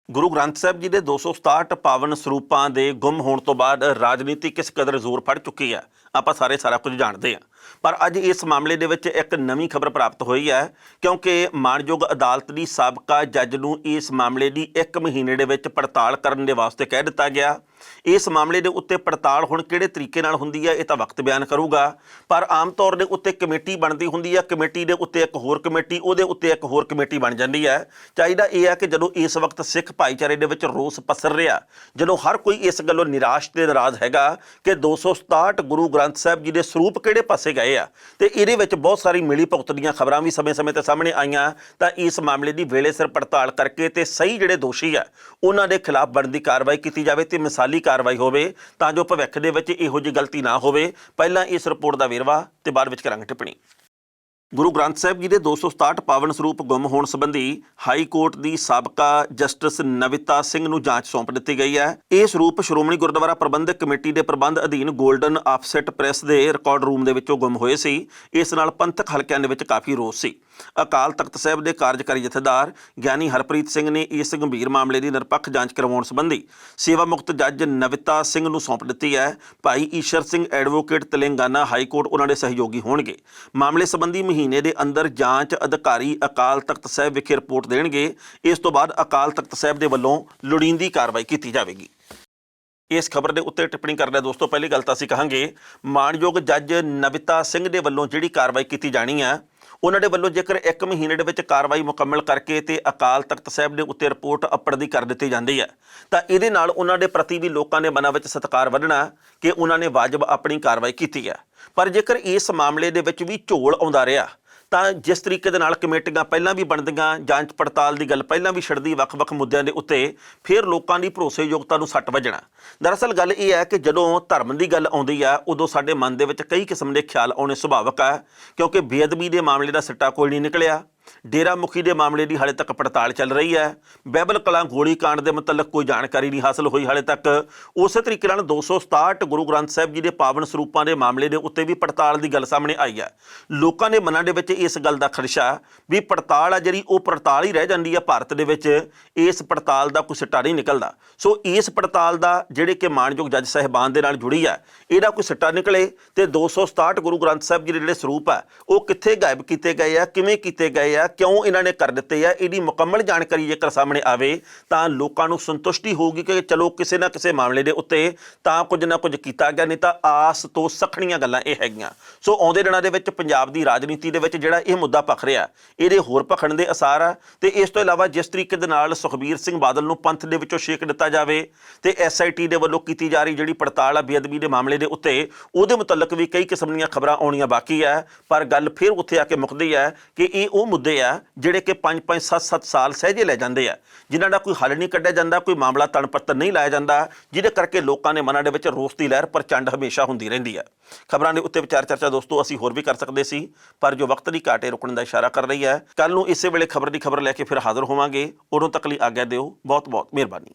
ਗੁਰੂ ਗ੍ਰੰਥ ਸਾਹਿਬ ਜੀ ਦੇ 267 ਪਾਵਨ ਸਰੂਪਾਂ ਦੇ ਗੁੰਮ ਹੋਣ ਤੋਂ ਬਾਅਦ ਰਾਜਨੀਤੀ ਕਿਸ ਕਦਰ ਜ਼ੋਰ ਫੜ ਚੁੱਕੀ ਹੈ, ਆਪਾਂ ਸਾਰਾ ਕੁਝ ਜਾਣਦੇ ਹਾਂ। ਪਰ ਅੱਜ ਇਸ ਮਾਮਲੇ ਦੇ ਵਿੱਚ ਇੱਕ ਨਵੀਂ ਖਬਰ ਪ੍ਰਾਪਤ ਹੋਈ ਹੈ, ਕਿਉਂਕਿ ਮਾਣਯੋਗ ਅਦਾਲਤ ਦੀ ਸਾਬਕਾ ਜੱਜ ਨੂੰ ਇਸ ਮਾਮਲੇ ਦੀ 1 ਮਹੀਨੇ ਦੇ ਵਿੱਚ ਪੜਤਾਲ ਕਰਨ ਦੇ ਵਾਸਤੇ ਕਹਿ ਦਿੱਤਾ ਗਿਆ। ਇਸ ਮਾਮਲੇ ਦੇ ਉੱਤੇ ਪੜਤਾਲ ਹੁਣ ਕਿਹੜੇ ਤਰੀਕੇ ਨਾਲ ਹੁੰਦੀ ਹੈ ਇਹ ਤਾਂ ਵਕਤ ਬਿਆਨ ਕਰੂਗਾ। ਪਰ ਆਮ ਤੌਰ ਦੇ ਉੱਤੇ ਕਮੇਟੀ ਬਣਦੀ ਹੁੰਦੀ ਹੈ, ਕਮੇਟੀ ਦੇ ਉੱਤੇ ਇੱਕ ਹੋਰ ਕਮੇਟੀ, ਉਹਦੇ ਉੱਤੇ ਇੱਕ ਹੋਰ ਕਮੇਟੀ ਬਣ ਜਾਂਦੀ ਹੈ। ਚਾਹੀਦਾ ਇਹ ਹੈ ਕਿ ਜਦੋਂ ਇਸ ਵਕਤ ਸਿੱਖ ਭਾਈਚਾਰੇ ਦੇ ਵਿੱਚ ਰੋਸ ਪਸਰ ਰਿਹਾ, ਜਦੋਂ ਹਰ ਕੋਈ ਇਸ ਗੱਲੋਂ ਨਿਰਾਸ਼ ਤੇ ਨਾਰਾਜ਼ ਹੈਗਾ ਕਿ 267 ਗੁਰੂ ਗ੍ਰੰਥ ਸਾਹਿਬ ਜੀ ਦੇ ਸਰੂਪ ਕਿਹੜੇ ਪਾਸੇ ਗਏ ਆ, ਤੇ ਇਹਦੇ ਵਿੱਚ ਬਹੁਤ ਸਾਰੀ ਮਿਲੀ ਭੁਗਤ ਦੀਆਂ ਖਬਰਾਂ ਵੀ ਸਮੇਂ-ਸਮੇਂ ਤੇ ਸਾਹਮਣੇ ਆਈਆਂ, ਤਾਂ ਇਸ ਮਾਮਲੇ ਦੀ ਵੇਲੇ ਸਿਰ ਪੜਤਾਲ ਕਰਕੇ ਤੇ ਸਹੀ ਜਿਹੜੇ ਦੋਸ਼ੀ ਆ ਉਹਨਾਂ ਦੇ ਖਿਲਾਫ ਬਣਦੀ ਕਾਰਵਾਈ ਕੀਤੀ ਜਾਵੇ ਤੇ ਮਿਸਾਲੀ ਕਾਰਵਾਈ ਹੋਵੇ, ਤਾਂ ਜੋ ਭਵਿੱਖ ਦੇ ਵਿੱਚ ਇਹੋ ਜਿਹੀ ਗਲਤੀ ਨਾ ਹੋਵੇ। ਪਹਿਲਾਂ ਇਸ ਰਿਪੋਰਟ ਦਾ ਵੇਰਵਾ ਤੇ ਬਾਅਦ ਵਿੱਚ ਕਰਾਂਗੇ ਟਿੱਪਣੀ। ਗੁਰੂ ਗ੍ਰੰਥ ਸਾਹਿਬ ਜੀ ਦੇ 267 ਪਾਵਨ ਸਰੂਪ ਗੁੰਮ ਹੋਣ ਸੰਬੰਧੀ ਹਾਈ ਕੋਰਟ ਦੀ ਸਾਬਕਾ ਜਸਟਿਸ ਨਵਿਤਾ ਸਿੰਘ ਨੂੰ ਜਾਂਚ ਸੌਂਪ ਦਿੱਤੀ ਗਈ ਹੈ। ਇਹ ਸਰੂਪ ਸ਼੍ਰੋਮਣੀ ਗੁਰਦੁਆਰਾ ਪ੍ਰਬੰਧਕ ਕਮੇਟੀ ਦੇ ਪ੍ਰਬੰਧ ਅਧੀਨ ਗੋਲਡਨ ਆਫਸੈਟ ਪ੍ਰੈਸ ਦੇ ਰਿਕਾਰਡ ਰੂਮ ਦੇ ਵਿੱਚੋਂ ਗੁੰਮ ਹੋਏ ਸੀ। ਇਸ ਨਾਲ ਪੰਥਕ ਹਲਕਿਆਂ ਦੇ ਵਿੱਚ ਕਾਫੀ ਰੋਸ ਸੀ। ਅਕਾਲ ਤਖਤ ਸਾਹਿਬ ਦੇ ਕਾਰਜਕਾਰੀ ਜਥੇਦਾਰ ਗਿਆਨੀ ਹਰਪ੍ਰੀਤ ਸਿੰਘ ਨੇ ਇਸ ਗੰਭੀਰ ਮਾਮਲੇ ਦੀ ਨਿਰਪੱਖ ਜਾਂਚ ਕਰਵਾਉਣ ਸੰਬੰਧੀ ਸੇਵਾ ਮੁਕਤ ਜੱਜ ਨਵਿਤਾ ਸਿੰਘ ਨੂੰ ਸੌਂਪ ਦਿੱਤੀ ਹੈ। ਭਾਈ Ishar Singh advocate Telangana high court ਉਹਨਾਂ ਦੇ ਸਹਿਯੋਗੀ ਹੋਣਗੇ। ਮਾਮਲੇ ਸੰਬੰਧੀ ਮਹੀਨੇ ਦੇ ਅੰਦਰ ਜਾਂਚ ਅਧਿਕਾਰੀ ਅਕਾਲ ਤਖਤ ਸਾਹਿਬ ਵਿਖੇ ਰਿਪੋਰਟ ਦੇਣਗੇ। ਇਸ ਤੋਂ ਬਾਅਦ ਅਕਾਲ ਤਖਤ ਸਾਹਿਬ ਦੇ ਵੱਲੋਂ ਲੋੜੀਂਦੀ ਕਾਰਵਾਈ ਕੀਤੀ ਜਾਵੇਗੀ। ਇਸ ਖਬਰ ਦੇ ਉੱਤੇ ਟਿੱਪਣੀ ਕਰਦਾ ਦੋਸਤੋ, ਪਹਿਲੀ ਗੱਲ ਤਾਂ ਅਸੀਂ ਕਹਾਂਗੇ ਮਾਣਯੋਗ ਜੱਜ ਨਵਿਤਾ ਸਿੰਘ ਦੇ ਵੱਲੋਂ ਜਿਹੜੀ ਕਾਰਵਾਈ ਕੀਤੀ ਜਾਣੀ ਆ, ਉਹਨਾਂ ਦੇ ਵੱਲੋਂ ਜੇਕਰ 1 ਮਹੀਨੇ ਦੇ ਵਿੱਚ ਕਾਰਵਾਈ ਮੁਕੰਮਲ ਕਰਕੇ ਤੇ ਅਕਾਲ ਤਖਤ ਸਾਹਿਬ ਦੇ ਉੱਤੇ ਰਿਪੋਰਟ ਅੱਪੜਦੀ ਕਰ ਦਿੱਤੀ ਜਾਂਦੀ ਹੈ, ਤਾਂ ਇਹਦੇ ਨਾਲ ਉਹਨਾਂ ਦੇ ਪ੍ਰਤੀ ਵੀ ਲੋਕਾਂ ਦੇ ਮਨਾਂ ਵਿੱਚ ਸਤਿਕਾਰ ਵਧਣਾ ਕਿ ਉਹਨਾਂ ਨੇ ਵਾਜਬ ਆਪਣੀ ਕਾਰਵਾਈ ਕੀਤੀ ਹੈ। ਪਰ ਜੇਕਰ ਇਸ ਮਾਮਲੇ ਦੇ ਵਿੱਚ ਵੀ ਝੋਲ ਆਉਂਦਾ ਰਿਹਾ ਤਾਂ ਜਿਸ ਤਰੀਕੇ ਦੇ ਨਾਲ ਕਮੇਟੀਆਂ ਪਹਿਲਾਂ ਵੀ ਬਣਦੀਆਂ, ਜਾਂਚ ਪੜਤਾਲ ਦੀ ਗੱਲ ਪਹਿਲਾਂ ਵੀ ਛਿੜਦੀ ਵੱਖ-ਵੱਖ ਮੁੱਦਿਆਂ ਦੇ ਉੱਤੇ, ਫਿਰ ਲੋਕਾਂ ਦੀ ਭਰੋਸੇਯੋਗਤਾ ਨੂੰ ਸੱਟ ਵੱਜਣਾ। ਦਰਅਸਲ ਗੱਲ ਇਹ ਹੈ ਕਿ ਜਦੋਂ ਧਰਮ ਦੀ ਗੱਲ ਆਉਂਦੀ ਹੈ ਉਦੋਂ ਸਾਡੇ ਮਨ ਦੇ ਵਿੱਚ ਕਈ ਕਿਸਮ ਦੇ ਖਿਆਲ ਆਉਣੇ ਸੁਭਾਵਿਕ ਹੈ, ਕਿਉਂਕਿ ਬੇਅਦਬੀ ਦੇ ਮਾਮਲੇ ਦਾ ਸਿੱਟਾ ਕੋਈ ਨਹੀਂ ਨਿਕਲਿਆ, ਡੇਰਾ ਮੁਖੀ ਦੇ ਮਾਮਲੇ ਦੀ ਹਾਲੇ ਤੱਕ ਪੜਤਾਲ ਚੱਲ ਰਹੀ ਹੈ, ਬਾਈਬਲ ਕਲਾਂ ਗੋਲੀ ਕਾਂਡ ਦੇ ਮੁਤਲਕ ਕੋਈ ਜਾਣਕਾਰੀ ਨਹੀਂ ਹਾਸਲ ਹੋਈ ਹਾਲੇ ਤੱਕ। ਉਸੇ ਤਰੀਕੇ ਨਾਲ 267 ਗੁਰੂ ਗ੍ਰੰਥ ਸਾਹਿਬ ਜੀ ਦੇ ਪਾਵਨ ਸਰੂਪਾਂ ਦੇ ਮਾਮਲੇ ਦੇ ਉੱਤੇ ਵੀ ਪੜਤਾਲ ਦੀ ਗੱਲ ਸਾਹਮਣੇ ਆਈ ਹੈ। ਲੋਕਾਂ ਦੇ ਮਨਾਂ ਦੇ ਵਿੱਚ ਇਸ ਗੱਲ ਦਾ ਖਦਸ਼ਾ ਵੀ ਪੜਤਾਲ ਆ ਜਿਹੜੀ ਉਹ ਪੜਤਾਲ ਹੀ ਰਹਿ ਜਾਂਦੀ ਹੈ, ਭਾਰਤ ਦੇ ਵਿੱਚ ਇਸ ਪੜਤਾਲ ਦਾ ਕੋਈ ਸਿੱਟਾ ਨਹੀਂ ਨਿਕਲਦਾ। ਸੋ ਇਸ ਪੜਤਾਲ ਦਾ ਜਿਹੜੇ ਕਿ ਮਾਣਯੋਗ ਜੱਜ ਸਾਹਿਬਾਨ ਦੇ ਨਾਲ ਜੁੜੀ ਹੈ, ਇਹਦਾ ਕੋਈ ਸਿੱਟਾ ਨਿਕਲੇ ਤੇ 267 ਗੁਰੂ ਗ੍ਰੰਥ ਸਾਹਿਬ ਜੀ ਦੇ ਜਿਹੜੇ ਸਰੂਪ ਹੈ ਉਹ ਕਿੱਥੇ ਗਾਇਬ ਕੀਤੇ ਗਏ ਆ, ਕਿਵੇਂ ਕੀਤੇ ਗਏ ਆ, ਕਿਉਂ ਇਹਨਾਂ ਨੇ ਕਰ ਦਿੱਤੇ ਆ, ਇਹਦੀ ਮੁਕੰਮਲ ਜਾਣਕਾਰੀ ਜੇਕਰ ਸਾਹਮਣੇ ਆਵੇ ਤਾਂ ਲੋਕਾਂ ਨੂੰ ਸੰਤੁਸ਼ਟੀ ਹੋਊਗੀ ਕਿ ਚਲੋ ਕਿਸੇ ਨਾ ਕਿਸੇ ਮਾਮਲੇ ਦੇ ਉੱਤੇ ਤਾਂ ਕੁਝ ਨਾ ਕੁਝ ਕੀਤਾ ਗਿਆ, ਨਹੀਂ ਤਾਂ ਆਸ ਤੋਂ ਸਖਣੀਆਂ ਗੱਲਾਂ ਇਹ ਹੈਗੀਆਂ। ਸੋ ਆਉਂਦੇ ਦਿਨਾਂ ਦੇ ਵਿੱਚ ਪੰਜਾਬ ਦੀ ਰਾਜਨੀਤੀ ਦੇ ਵਿੱਚ ਜਿਹੜਾ ਇਹ ਮੁੱਦਾ ਭਖ ਰਿਹਾ, ਇਹਦੇ ਹੋਰ ਭਖਣ ਦੇ ਅਸਾਰ ਆ। ਤੇ ਇਸ ਤੋਂ ਇਲਾਵਾ ਜਿਸ ਤਰੀਕੇ ਦੇ ਨਾਲ ਸੁਖਬੀਰ ਸਿੰਘ ਬਾਦਲ ਨੂੰ ਪੰਥ ਦੇ ਵਿੱਚੋਂ ਛੇਕ ਦਿੱਤਾ ਜਾਵੇ ਤੇ SIT ਦੇ ਵੱਲੋਂ ਕੀਤੀ ਜਾ ਰਹੀ ਜਿਹੜੀ ਪੜਤਾਲ ਆ ਬੇਅਦਬੀ ਦੇ ਮਾਮਲੇ ਦੇ ਉੱਤੇ, ਉਹਦੇ ਮੁਤਲਕ ਵੀ ਕਈ ਕਿਸਮ ਦੀਆਂ ਖਬਰਾਂ ਆਉਣੀਆਂ ਬਾਕੀ ਹੈ। ਪਰ ਗੱਲ ਫਿਰ ਉੱਥੇ ਆ ਕੇ ਮੁੱਕਦੀ ਹੈ ਕਿ ਇਹ ਉਹ ਮੁੱਦੇ ਆ ਜਿਹੜੇ ਕਿ 5-5 7-7 ਸਾਲ ਸਹਿਜੇ ਲੈ ਜਾਂਦੇ ਆ, ਜਿਨ੍ਹਾਂ ਦਾ ਕੋਈ ਹੱਲ ਨਹੀਂ ਕੱਢਿਆ ਜਾਂਦਾ, ਕੋਈ ਮਾਮਲਾ ਤਣ ਪੱਤਰ ਨਹੀਂ ਲਾਇਆ ਜਾਂਦਾ, ਜਿਹਦੇ ਕਰਕੇ ਲੋਕਾਂ ਦੇ ਮਨਾਂ ਦੇ ਵਿੱਚ ਰੋਸ ਦੀ ਲਹਿਰ ਪ੍ਰਚੰਡ ਹਮੇਸ਼ਾ ਹੁੰਦੀ ਰਹਿੰਦੀ ਹੈ। ਖਬਰਾਂ ਦੇ ਉੱਤੇ ਵਿਚਾਰ ਚਰਚਾ ਦੋਸਤੋ ਅਸੀਂ ਹੋਰ ਵੀ ਕਰ ਸਕਦੇ ਸੀ, ਪਰ ਜੋ ਵਕਤ ਦੀ ਘਾਟ ਰੁਕਣ ਦਾ ਇਸ਼ਾਰਾ ਕਰ ਰਹੀ ਹੈ। ਕੱਲ ਨੂੰ ਇਸੇ ਵੇਲੇ ਖਬਰ ਦੀ ਖਬਰ ਲੈ ਕੇ ਫਿਰ ਹਾਜ਼ਰ ਹੋਵਾਂਗੇ। ਉਦੋਂ ਤੱਕ ਲਈ ਆਗਿਆ ਦਿਓ। ਬਹੁਤ ਬਹੁਤ ਮਿਹਰਬਾਨੀ।